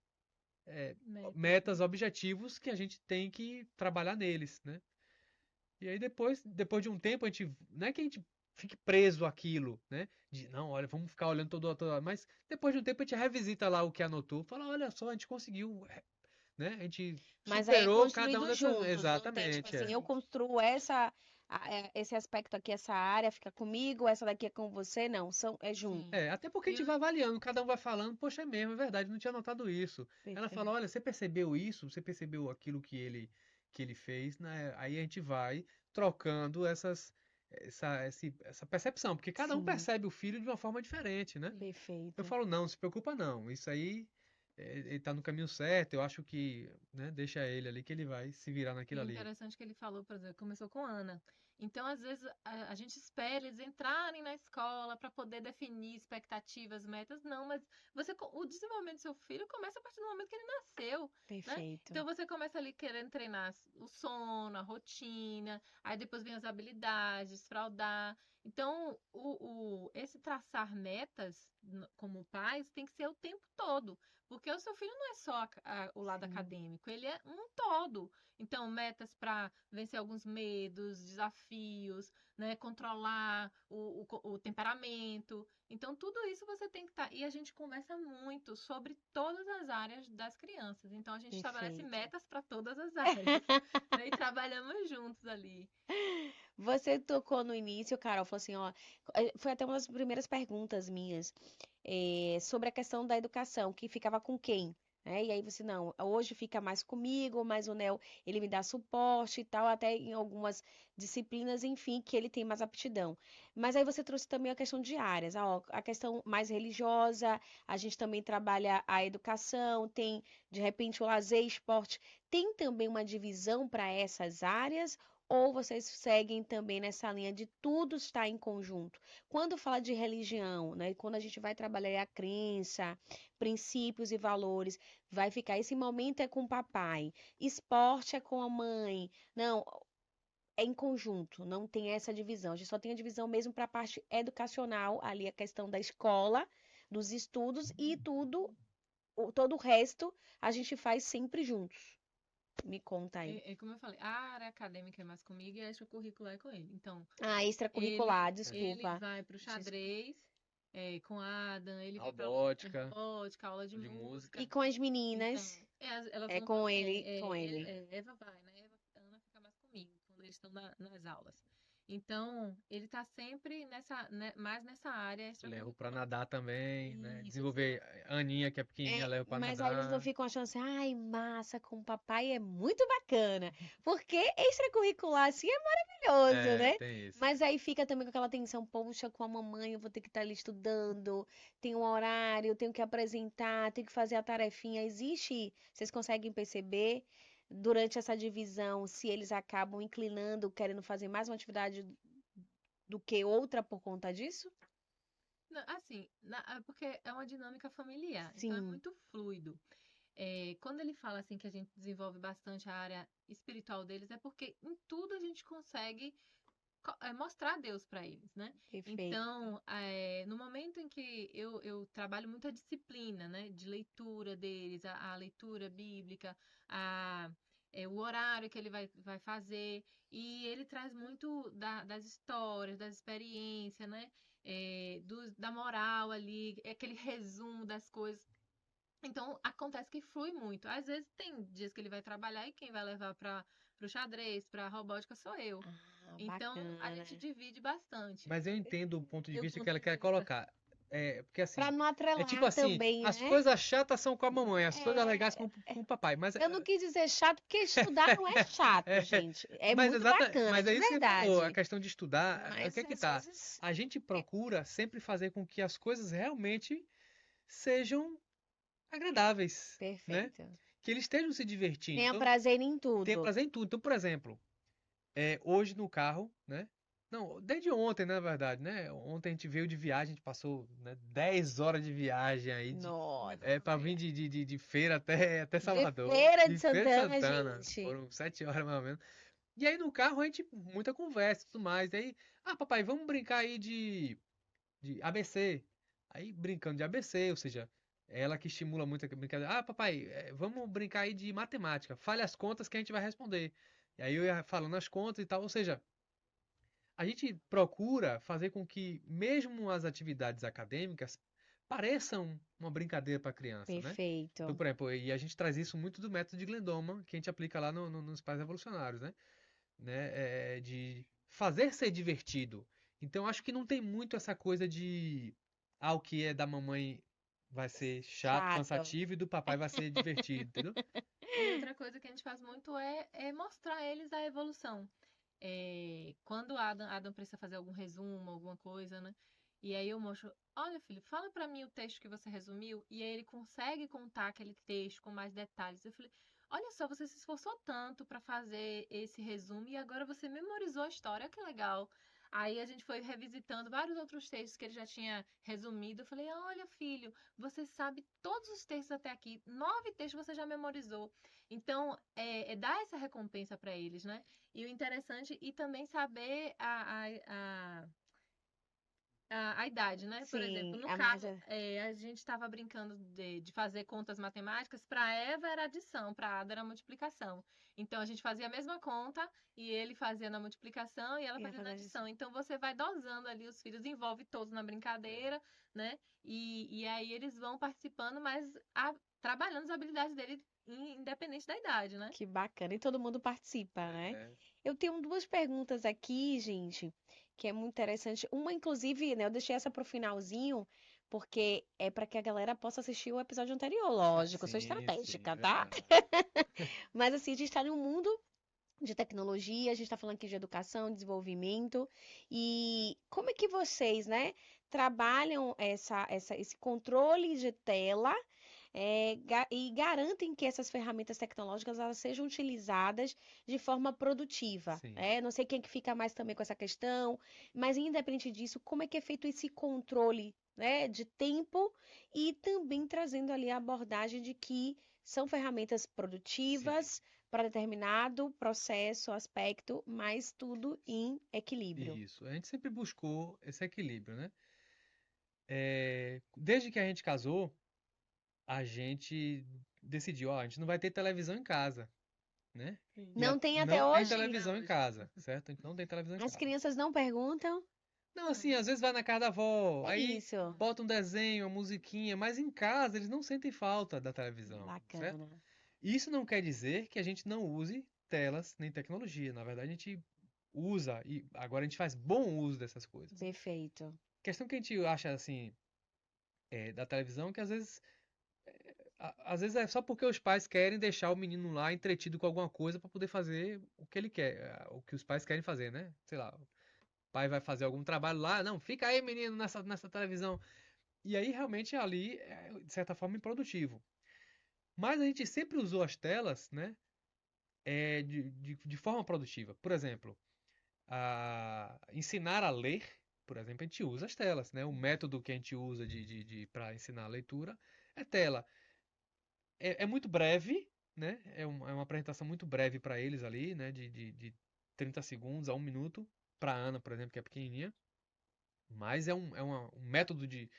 Metas, Metas, né? objetivos que a gente tem que trabalhar neles, né? E aí depois de um tempo, a gente, não é que a gente fique preso àquilo, né? De, não, olha, vamos ficar olhando toda hora. Mas depois de um tempo a gente revisita lá o que anotou, fala, olha só, a gente conseguiu, né? A gente mas aí é superou cada um construído dessas. juntos, não tem tipo Exatamente, assim, eu construo esse aspecto aqui, essa área fica comigo, essa daqui é com você, não, é junto. Sim. Até porque a E gente vai avaliando, cada um vai falando, poxa, é mesmo, é verdade, não tinha notado isso. Ela fala, Perfeito. olha, você percebeu isso? Você percebeu aquilo que ele fez, né? Aí a gente vai trocando essa percepção, porque cada um Sim, percebe o filho de uma forma diferente, né? sim. Eu perfeito. falo, não, não se preocupa não, isso aí ele tá no caminho certo, eu acho que, né, deixa ele ali que ele vai se virar E naquilo ali. interessante que ele falou, por exemplo, começou com Ana. Então, às vezes, a gente espera eles entrarem na escola para poder definir expectativas, metas. Não, mas o desenvolvimento do seu filho começa a partir do momento que ele nasceu, né? Perfeito. Então, você começa ali querendo treinar o sono, a rotina, aí depois vem as habilidades, fraudar. Então, esse traçar metas como pais tem que ser o tempo todo, porque o seu filho não é só o lado Sim. acadêmico, ele é um todo. Então, metas para vencer alguns medos, desafios, né? Controlar o temperamento. Então, tudo isso você tem que estar. E a gente conversa muito sobre todas as áreas das crianças. Então, a gente estabelece Perfeito. metas para todas as áreas, né? E trabalhamos juntos ali. Você tocou no início, Carol, falou assim, ó, foi até uma das primeiras perguntas minhas, sobre a questão da educação, que ficava com quem? Né? E aí você, não, hoje fica mais comigo, mas o Nel, ele me dá suporte e tal, até em algumas disciplinas, enfim, que ele tem mais aptidão. Mas aí você trouxe também a questão de áreas, ó, a questão mais religiosa, a gente também trabalha a educação, tem, de repente, o lazer, esporte, tem também uma divisão para essas áreas? Ou vocês seguem também nessa linha de tudo estar em conjunto? Quando fala de religião, né? Quando a gente vai trabalhar a crença, princípios e valores, vai ficar esse momento é com o papai, esporte é com a mãe. Não, é em conjunto, não tem essa divisão. A gente só tem a divisão mesmo para a parte educacional, ali a questão da escola, dos estudos e tudo, todo o resto a gente faz sempre juntos. Me conta aí. É como eu falei, a área acadêmica é mais comigo e a extracurricular é com ele. Então, Ah, extracurricular, ele desculpa. vai para o xadrez com a Adam, ele vai para aula de Robótica, robótica, aula de de música. E música. com as Então, meninas, elas é vão com também. ele, com ele. Eva vai, né? Ana fica mais comigo quando eles estão nas aulas. Então, ele está sempre mais nessa área Levo pra extracurricular. nadar também, né? Isso, Desenvolver a Aninha, que é pequenininha, levo pra Mas aí eles não nadar. ficam achando assim, ai, massa, com o papai é muito bacana. Porque extracurricular, assim, é maravilhoso, É, né? tem isso. Mas aí fica também com aquela tensão, poxa, com a mamãe eu vou ter que estar ali estudando, tem um horário, tenho que apresentar, tenho que fazer a tarefinha. Existe, vocês conseguem perceber durante essa divisão se eles acabam inclinando, querendo fazer mais uma atividade do que outra por conta disso? Não, assim, porque é uma dinâmica familiar, então é Sim, muito fluido. Quando ele fala assim que a gente desenvolve bastante a área espiritual deles, é porque em tudo a gente consegue mostrar Deus para eles, né? perfeito. Então, no momento em que eu trabalho muito a disciplina, né, de leitura deles, a leitura bíblica, o horário que ele vai fazer, e ele traz muito das histórias, das experiências, né? Da moral ali, aquele resumo das coisas. Então, acontece que flui muito. Às vezes tem dias que ele vai trabalhar e quem vai levar para o xadrez, para a robótica sou eu. Ah, Então, a gente bacana. divide bastante. Mas eu entendo o ponto de Meu vista que ponto ela de quer vista. colocar. É, porque Pra assim, não é tipo atrelar assim, também, as né? coisas chatas são com a mamãe, as coisas legais É, com o papai. Mas, eu não quis dizer chato, porque estudar não é chato, é, gente. É muito bacana, mas de é isso que você falou, a verdade. questão de estudar, o que Mas é que às tá? vezes A gente procura sempre fazer com que as coisas realmente sejam agradáveis, né? perfeito. Que eles estejam se divertindo. Tenha Então, prazer em tem tudo. prazer em tudo. Então, por exemplo, hoje no carro, né? Não, desde ontem, na verdade, né? Ontem a gente veio de viagem, a gente passou, né, 10 horas de viagem aí, Muita Nossa pra vir família. de feira até De Salvador. Feira de De Feira de Santana, Santana. gente. Foram 7 horas mais ou menos. E aí no carro a gente, muita conversa e tudo mais. E aí, papai, vamos brincar aí de ABC. Aí brincando de ABC, ou seja, é ela que estimula muito a brincadeira. Papai, vamos brincar aí de matemática. Fale as contas que a gente vai responder. E aí eu ia falando as contas e tal, ou seja, a gente procura fazer com que mesmo as atividades acadêmicas pareçam uma brincadeira para a criança, né? Então, Perfeito. por exemplo, e a gente traz isso muito do método de Glendoma, que a gente aplica lá nos pais revolucionários, né? De fazer ser divertido. Então, acho que não tem muito essa coisa de o que é da mamãe vai ser chato, Chato. cansativo e do papai vai ser divertido, entendeu? E outra coisa que a gente faz muito é mostrar a eles a evolução. Quando o Adam precisa fazer algum resumo, alguma coisa, né? E aí eu mostro, olha, filho, fala pra mim o texto que você resumiu, e aí ele consegue contar aquele texto com mais detalhes. Eu falei, olha só, você se esforçou tanto pra fazer esse resumo e agora você memorizou a história, que legal. Aí a gente foi revisitando vários outros textos que ele já tinha resumido. Eu falei, olha, filho, você sabe todos os textos até aqui, 9 textos você já memorizou. Então, dar essa recompensa pra eles, né? E o interessante, e também saber a idade, né? Por exemplo, Sim, no a mais. caso, a gente estava brincando de fazer contas matemáticas. Para Eva era adição, para Ada era multiplicação. Então a gente fazia a mesma conta e ele fazia na multiplicação e ela Ia fazia na fazer isso. adição. Então você vai dosando ali os filhos, envolve todos na brincadeira, né? E aí eles vão participando, mas trabalhando as habilidades dele independente da idade, né? Que bacana. E todo mundo participa, né? É, Eu tenho duas perguntas aqui, gente, que é muito interessante. Uma, inclusive, né, eu deixei essa pro finalzinho, porque é para que a galera possa assistir o episódio anterior. Lógico, eu sou sim, estratégica, tá? verdade. Mas assim, a gente está num mundo de tecnologia, a gente está falando aqui de educação, desenvolvimento. E como é que vocês, né, trabalham esse controle de tela, e garantem que essas ferramentas tecnológicas elas sejam utilizadas de forma produtiva? Sim. Não sei quem é que fica mais também com essa questão, mas independente disso, como é que é feito esse controle, né, de tempo e também trazendo ali a abordagem de que são ferramentas Sim, produtivas para determinado processo, aspecto, mas tudo em equilíbrio. isso. A gente sempre buscou esse equilíbrio, né? Desde que a gente casou, a gente decidiu, ó, a gente não vai ter televisão em casa, né? Não tem até Não tem hoje? Ainda televisão em hoje. casa, certo? A gente não tem televisão em As casa. crianças não perguntam? Não, assim, às vezes vai na casa da avó, É aí isso. bota um desenho, uma musiquinha, mas em casa eles não sentem falta da televisão, certo? Bacana. Isso não quer dizer que a gente não use telas nem tecnologia. Na verdade, a gente usa e agora a gente faz bom uso dessas coisas. Perfeito. A questão que a gente acha assim da televisão é que às vezes é só porque os pais querem deixar o menino lá entretido com alguma coisa para poder fazer o que ele quer, o que os pais querem fazer, né? Sei lá, o pai vai fazer algum trabalho lá, não, fica aí, menino, nessa televisão. E aí realmente ali é, de certa forma, improdutivo. Mas a gente sempre usou as telas, né, de forma produtiva. Por exemplo, ensinar a ler, por exemplo, a gente usa as telas, né? O método que a gente usa para ensinar a leitura é tela. É muito breve, né? É uma apresentação muito breve para eles ali, né? De 30 segundos a 1 minuto. Para a Ana, por exemplo, que é pequenininha. Mas um método de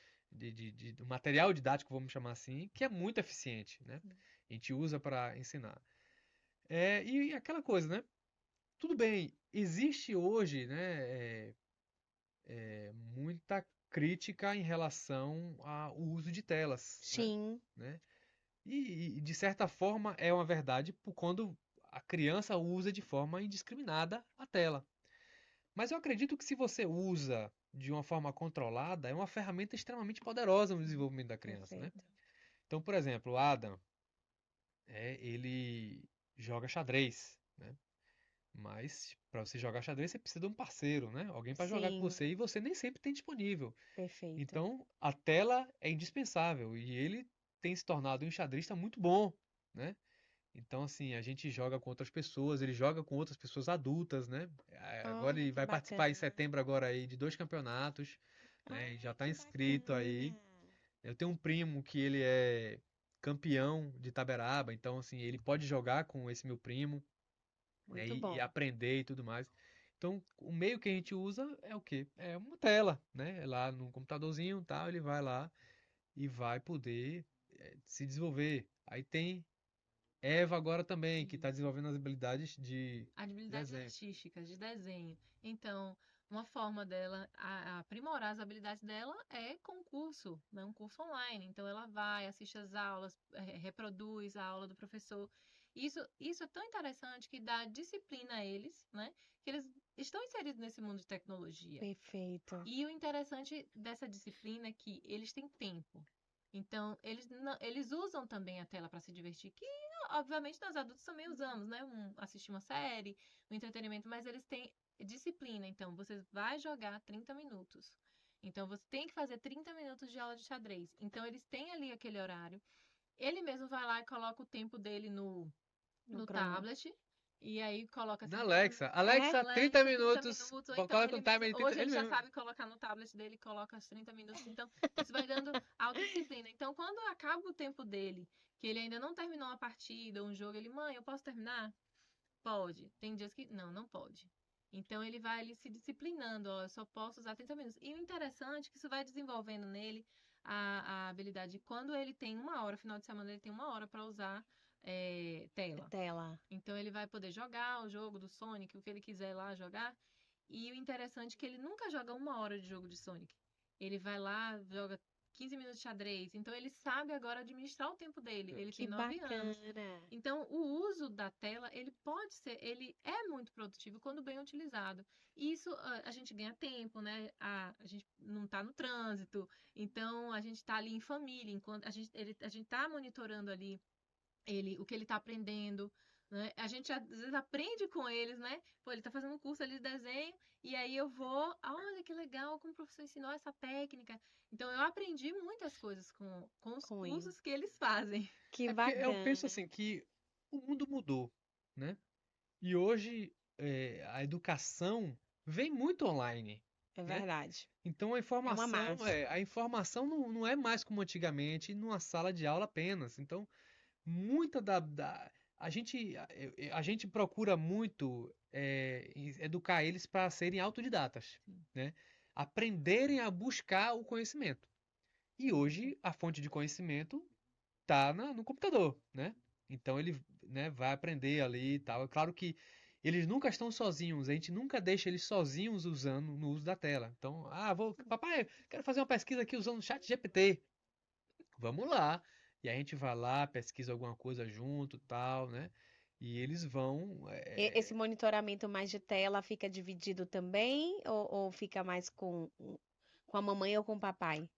material didático, vamos chamar assim, que é muito eficiente, né? A gente usa para ensinar. E aquela coisa, né? Tudo bem, existe hoje, né, muita crítica em relação ao uso de telas, né? Sim, Né? E, de certa forma é uma verdade quando a criança usa de forma indiscriminada a tela. Mas eu acredito que se você usa de uma forma controlada, é uma ferramenta extremamente poderosa no desenvolvimento da criança, né? perfeito. Então, por exemplo, o Adam, ele joga xadrez, né? Mas para você jogar xadrez, você precisa de um parceiro, né? Alguém para jogar com Sim, você e você nem sempre tem disponível. perfeito. Então, a tela é indispensável e ele tem se tornado um xadrista muito bom, né? Então, assim, a gente joga com outras pessoas, ele joga com outras pessoas adultas, né? Agora Oh, ele que vai participar em bacana. setembro agora aí de 2 campeonatos, né? E já Ai, está que inscrito aí. bacana. Eu tenho um primo que ele é campeão de Taberaba, então, assim, ele pode jogar com esse meu primo, né? Muito E bom. aprender e tudo mais. Então, o meio que a gente usa é o quê? É uma tela, né? Lá no computadorzinho, e tal, ele vai lá e vai poder se desenvolver. Aí tem Eva agora também, que está Isso. desenvolvendo as habilidades de Habilidades desenho. artísticas, de desenho. Então, uma forma dela a aprimorar as habilidades dela é com curso, né? Um curso online. Então, ela vai, assiste as aulas, reproduz a aula do professor. Isso é tão interessante que dá disciplina a eles, né? Que eles estão inseridos nesse mundo de tecnologia. Perfeito. E o interessante dessa disciplina é que eles têm tempo. Então, eles usam também a tela para se divertir, que obviamente nós adultos também usamos, né? Assistir uma série, um entretenimento, mas eles têm disciplina. Então, você vai jogar 30 minutos. Então, você tem que fazer 30 minutos de aula de xadrez. Então, eles têm ali aquele horário. Ele mesmo vai lá e coloca o tempo dele no cronômetro. tablet. E aí coloca Na assim, Alexa. É? Alexa, 30 Alexa, 30 minutos. minutos, ou então Coloca um timer de 30. hoje ele Ele já mesmo. sabe colocar no tablet dele, coloca os 30 minutos. Então, isso vai dando autodisciplina. Então, quando acaba o tempo dele, que ele ainda não terminou uma partida, um jogo, ele, mãe, eu posso terminar? Pode. Tem dias que não pode. Então ele vai ali se disciplinando, ó, eu só posso usar 30 minutos. E o interessante é que isso vai desenvolvendo nele a habilidade de quando ele tem 1 hora, final de semana ele tem 1 hora para usar tela. Tela. Então ele vai poder jogar o jogo do Sonic, o que ele quiser lá jogar. E o interessante é que ele nunca joga 1 hora de jogo de Sonic. Ele vai lá, joga 15 minutos de xadrez. Então ele sabe agora administrar o tempo dele. Ele Que tem 9 anos. bacana. Então, o uso da tela, ele é muito produtivo quando bem utilizado. E isso a gente ganha tempo, né? A gente não está no trânsito, então a gente está ali em família, enquanto a gente está monitorando ali o que ele está aprendendo, né? A gente às vezes aprende com eles, né? Pô, ele está fazendo um curso ali de desenho, e aí eu vou, olha que legal, como o professor ensinou essa técnica. Então, eu aprendi muitas coisas com os Com ele. cursos que eles fazem. Que É porque eu bacana. penso assim que o mundo mudou, né? E hoje a educação vem muito online, É né? verdade. Então É uma massa. a informação não é mais como antigamente numa sala de aula apenas. Então, muita a gente procura muito educar eles para serem autodidatas, né? Aprenderem a buscar o conhecimento. E hoje a fonte de conhecimento tá no computador, né? Então ele, né, vai aprender ali e tal. É claro que eles nunca estão sozinhos, a gente nunca deixa eles sozinhos usando no uso da tela. Então, papai, quero fazer uma pesquisa aqui usando o chat GPT. Vamos lá. E a gente vai lá, pesquisa alguma coisa junto, tal, né? E eles vão. Esse monitoramento mais de tela fica dividido também ou fica mais com a mamãe ou com o papai?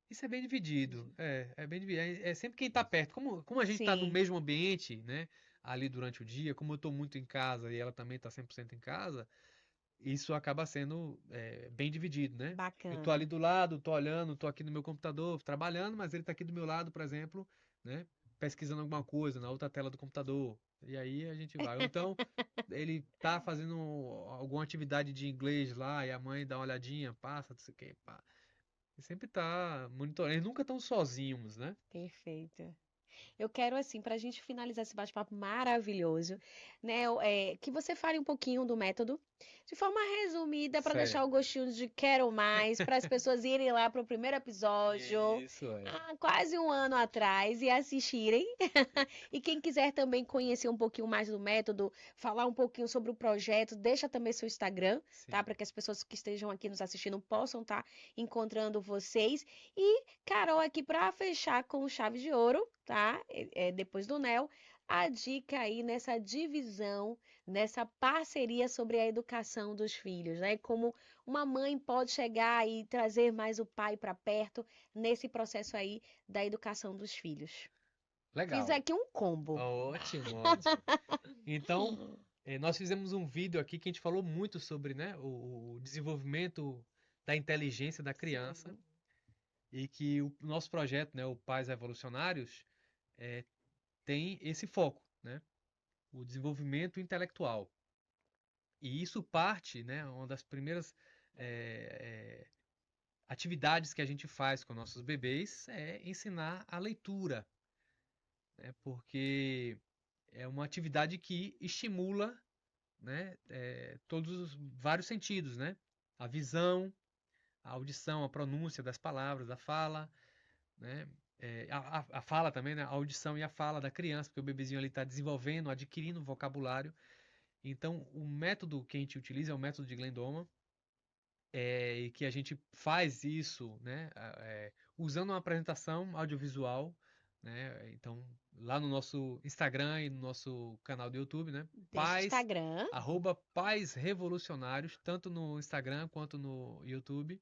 Isso é bem dividido. É bem dividido. É sempre quem está perto. Como a gente está no Sim, mesmo ambiente, né? Ali durante o dia, como eu estou muito em casa e ela também está 100% em casa, isso acaba sendo bem dividido, né? Eu tô ali bacana. do lado, tô olhando, tô aqui no meu computador trabalhando, mas ele tá aqui do meu lado, por exemplo, né? Pesquisando alguma coisa na outra tela do computador. E aí a gente vai. Ou então ele tá fazendo alguma atividade de inglês lá e a mãe dá uma olhadinha, passa, não sei o quê, pá. E sempre tá monitorando. Eles nunca estão sozinhos, né? Perfeito. Eu quero, assim, para a gente finalizar esse bate-papo maravilhoso, né, que você fale um pouquinho do método, de forma resumida, para deixar o Certo. gostinho de quero mais, para as pessoas irem lá para o primeiro episódio, Isso é. há quase um ano atrás, e assistirem. E quem quiser também conhecer um pouquinho mais do método, falar um pouquinho sobre o projeto, deixa também seu Instagram, tá? Sim. Para que as pessoas que estejam aqui nos assistindo possam estar encontrando vocês. E Carol aqui para fechar com chave de ouro, tá? Depois do Nel, a dica aí nessa divisão, nessa parceria sobre a educação dos filhos, né? Como uma mãe pode chegar e trazer mais o pai para perto nesse processo aí da educação dos filhos. Fiz Legal. aqui um combo. Ótimo, ótimo. Então, nós fizemos um vídeo aqui que a gente falou muito sobre, né, o desenvolvimento da inteligência da criança Sim, e que o nosso projeto, né, o Pais Revolucionários, tem esse foco, né, o desenvolvimento intelectual. E isso parte, né, uma das primeiras atividades que a gente faz com nossos bebês é ensinar a leitura, né, porque é uma atividade que estimula, né, todos os vários sentidos, né? A visão, a audição, a pronúncia das palavras, a fala, né? A fala também, né? A audição e a fala da criança, porque o bebezinho ali está desenvolvendo, adquirindo vocabulário. Então, o método que a gente utiliza é o método de Glendoma, e que a gente faz isso, né? Usando uma apresentação audiovisual, né? Então, lá no nosso Instagram e no nosso canal do YouTube, né? deixa Instagram. Pais Revolucionários, tanto no Instagram quanto no YouTube,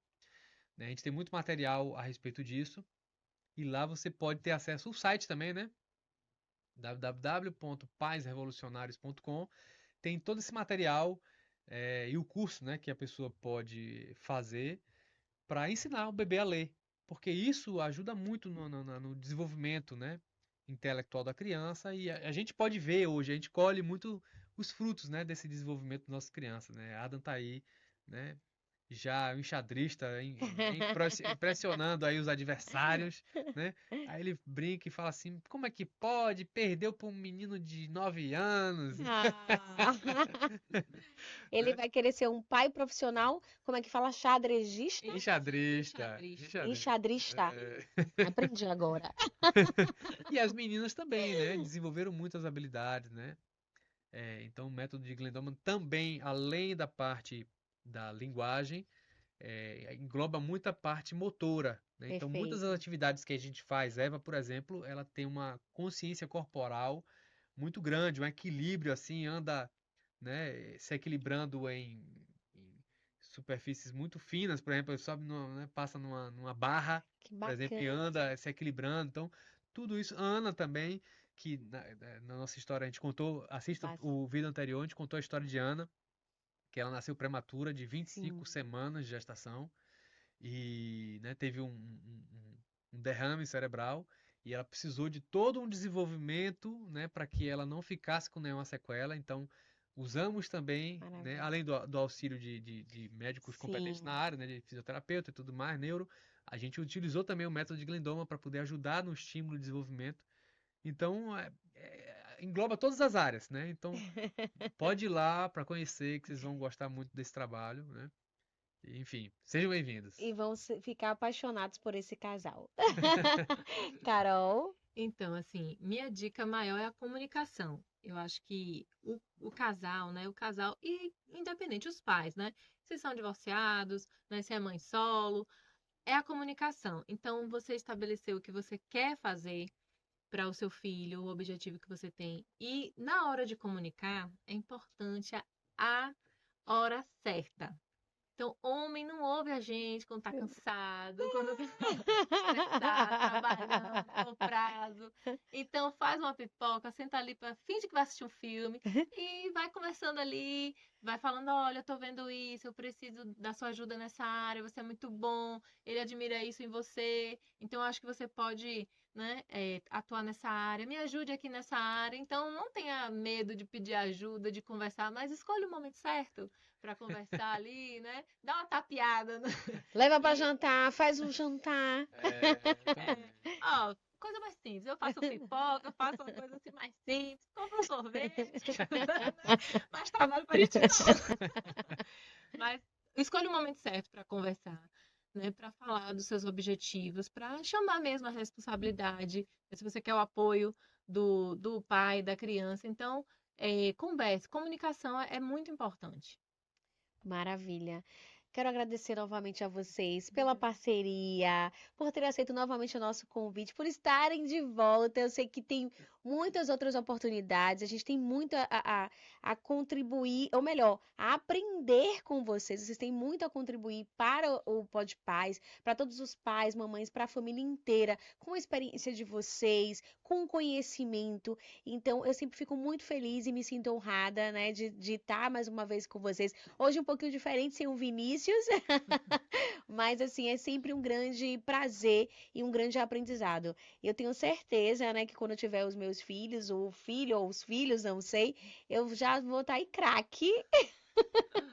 né? A gente tem muito material a respeito disso. E lá você pode ter acesso ao site também, né? www.paisrevolucionarios.com. Tem todo esse material e o curso, né, que a pessoa pode fazer. para ensinar o bebê a ler, porque isso ajuda muito no desenvolvimento, né, intelectual da criança e a gente pode ver hoje, a gente colhe muito os frutos, né, desse desenvolvimento das nossas crianças, né? Adam tá aí, né, já um enxadrista, impressionando aí os adversários, né? Aí ele brinca e fala assim, como é que pode? Perdeu para um menino de 9 anos, Ah. Ele né? vai querer ser um pai profissional, como é que fala? Xadrezista? Enxadrista, Enxadrista. É. Aprendi agora. E as meninas também, né? Desenvolveram muitas habilidades, né? Então, o método de Glendoman também, além da parte da linguagem, engloba muita parte motora, né? Então, muitas das Perfeito. atividades que a gente faz, Eva, por exemplo, ela tem uma consciência corporal muito grande, um equilíbrio, assim, anda, né, se equilibrando em superfícies muito finas, por exemplo, ele sobe, né, passa numa barra, Que por exemplo, e bacana. anda se equilibrando. Então, tudo isso. Ana também, que na nossa história a gente contou, assista Basta. o vídeo anterior, a gente contou a história de Ana, que ela nasceu prematura, de 25 Sim. semanas de gestação, e, né, teve um derrame cerebral, e ela precisou de todo um desenvolvimento, né, para que ela não ficasse com nenhuma sequela. Então, usamos também, né, Maravilha. além do auxílio de médicos competentes na Sim. área, né, de fisioterapeuta e tudo mais, neuro, a gente utilizou também o método de Glendoma para poder ajudar no estímulo e desenvolvimento. Então, engloba todas as áreas, né? Então, pode ir lá para conhecer, que vocês vão gostar muito desse trabalho, né? Enfim, sejam bem-vindos. E vão ficar apaixonados por esse casal. Carol? Então, assim, minha dica maior é a comunicação. Eu acho que o casal, né? O casal, e independente, os pais, né? Se são divorciados, né? Se é mãe solo, é a comunicação. Então, você estabeleceu o que você quer fazer para o seu filho, o objetivo que você tem. E na hora de comunicar, é importante a hora certa. Então, homem não ouve a gente quando tá cansado, quando tá estressado, trabalhando, no prazo. Então, faz uma pipoca, senta ali, finge que vai assistir um filme e vai conversando ali, vai falando: olha, eu tô vendo isso, eu preciso da sua ajuda nessa área, você é muito bom, ele admira isso em você, então eu acho que você pode, né, atuar nessa área, me ajude aqui nessa área. Então, não tenha medo de pedir ajuda, de conversar, mas escolha o momento certo para conversar ali, né? Dá uma tapeada. Leva pra E, jantar, faz um jantar. ó, coisa mais simples. Eu faço pipoca, eu faço uma coisa assim mais simples, compro um sorvete, mais trabalho para gente não. Mas escolha o momento certo para conversar, né? Para falar dos seus objetivos, para chamar mesmo a responsabilidade. Se você quer o apoio do pai, da criança, então converse. Comunicação é muito importante. Maravilha. Quero agradecer novamente a vocês pela parceria, por terem aceito novamente o nosso convite, por estarem de volta. Eu sei que tem muitas outras oportunidades, a gente tem muito a contribuir, ou melhor, a aprender com vocês. Vocês têm muito a contribuir para o Pod Pais, para todos os pais, mamães, para a família inteira, com a experiência de vocês, com o conhecimento. Então, eu sempre fico muito feliz e me sinto honrada, né, de estar mais uma vez com vocês. Hoje um pouquinho diferente, sem o Vinícius, mas assim, é sempre um grande prazer e um grande aprendizado. Eu tenho certeza, né, que quando eu tiver os meus filhos, o filho ou os filhos, não sei, eu já vou estar aí craque.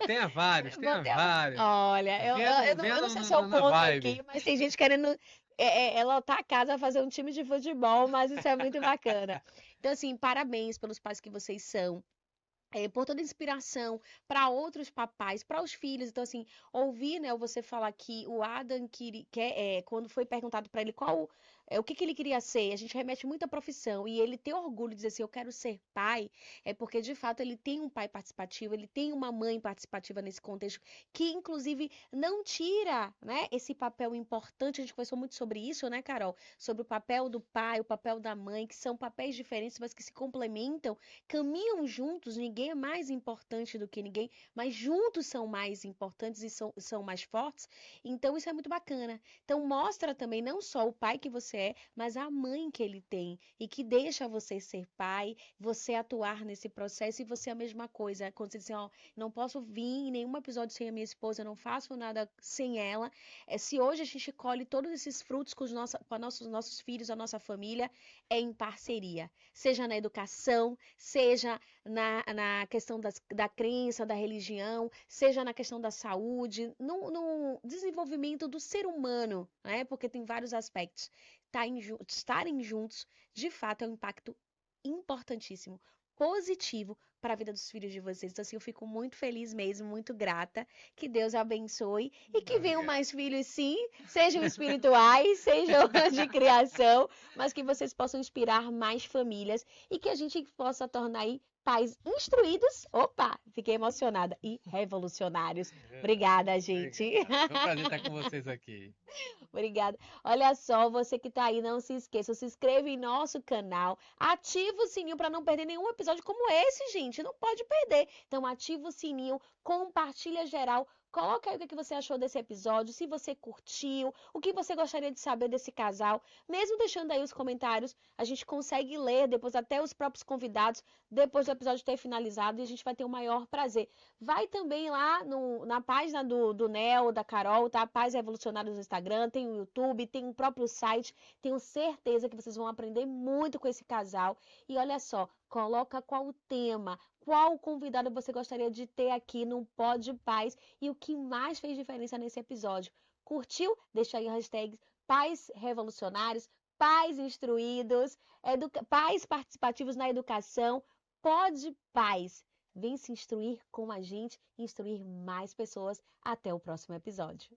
Tenha vários, Vou tenha ter... vários. Olha, eu não sei se eu Na conto vibe. aqui, mas tem gente querendo lotar a casa, fazer um time de futebol, mas isso é muito bacana. Então, assim, parabéns pelos pais que vocês são. Por toda a inspiração para outros papais, para os filhos. Então, assim, ouvir, né, você falar que o Adam quando foi perguntado para ele o que ele queria ser, a gente remete muito à profissão, e ele ter orgulho de dizer assim, eu quero ser pai, é porque, de fato, ele tem um pai participativo, ele tem uma mãe participativa nesse contexto, que, inclusive, não tira, né, esse papel importante. A gente conversou muito sobre isso, né, Carol? Sobre o papel do pai, o papel da mãe, que são papéis diferentes, mas que se complementam, caminham juntos. Ninguém é mais importante do que ninguém, mas juntos são mais importantes e são mais fortes. Então, isso é muito bacana. Então, mostra também não só o pai que você você é, mas a mãe que ele tem e que deixa você ser pai, você atuar nesse processo e você é a mesma coisa. Quando você diz assim, ó, não posso vir em nenhum episódio sem a minha esposa, eu não faço nada sem ela. Se hoje a gente colhe todos esses frutos com nossos filhos, a nossa família, é em parceria. Seja na educação, seja na questão da crença, da religião, seja na questão da saúde, no desenvolvimento do ser humano, né? Porque tem vários aspectos. Estarem juntos, de fato, é um impacto importantíssimo, positivo para a vida dos filhos de vocês. Então, assim, eu fico muito feliz mesmo, muito grata. Que Deus abençoe e que venham mais filhos, sim, sejam espirituais, sejam de criação, mas que vocês possam inspirar mais famílias e que a gente possa tornar aí pais instruídos, opa, fiquei emocionada, e revolucionários. Obrigada, gente. Obrigado. É um prazer estar com vocês aqui. Obrigada. Olha só, você que tá aí, não se esqueça, se inscreva em nosso canal, ativa o sininho para não perder nenhum episódio como esse, gente, não pode perder. Então ativa o sininho, compartilha geral, coloca aí o que você achou desse episódio, se você curtiu, o que você gostaria de saber desse casal, mesmo deixando aí os comentários, a gente consegue ler depois até os próprios convidados, depois do episódio ter finalizado, e a gente vai ter o maior prazer. Vai também lá na página do Nel, da Carol, tá? Pais Revolucionários no Instagram, tem o YouTube, tem o próprio site. Tenho certeza que vocês vão aprender muito com esse casal. E olha só, coloca qual o tema, qual convidado você gostaria de ter aqui no Pod Paz e o que mais fez diferença nesse episódio. Curtiu? Deixa aí a hashtag Pais Revolucionários, Pais Instruídos, Pais Participativos na Educação, Pod Paz. Vem se instruir com a gente e instruir mais pessoas. Até o próximo episódio.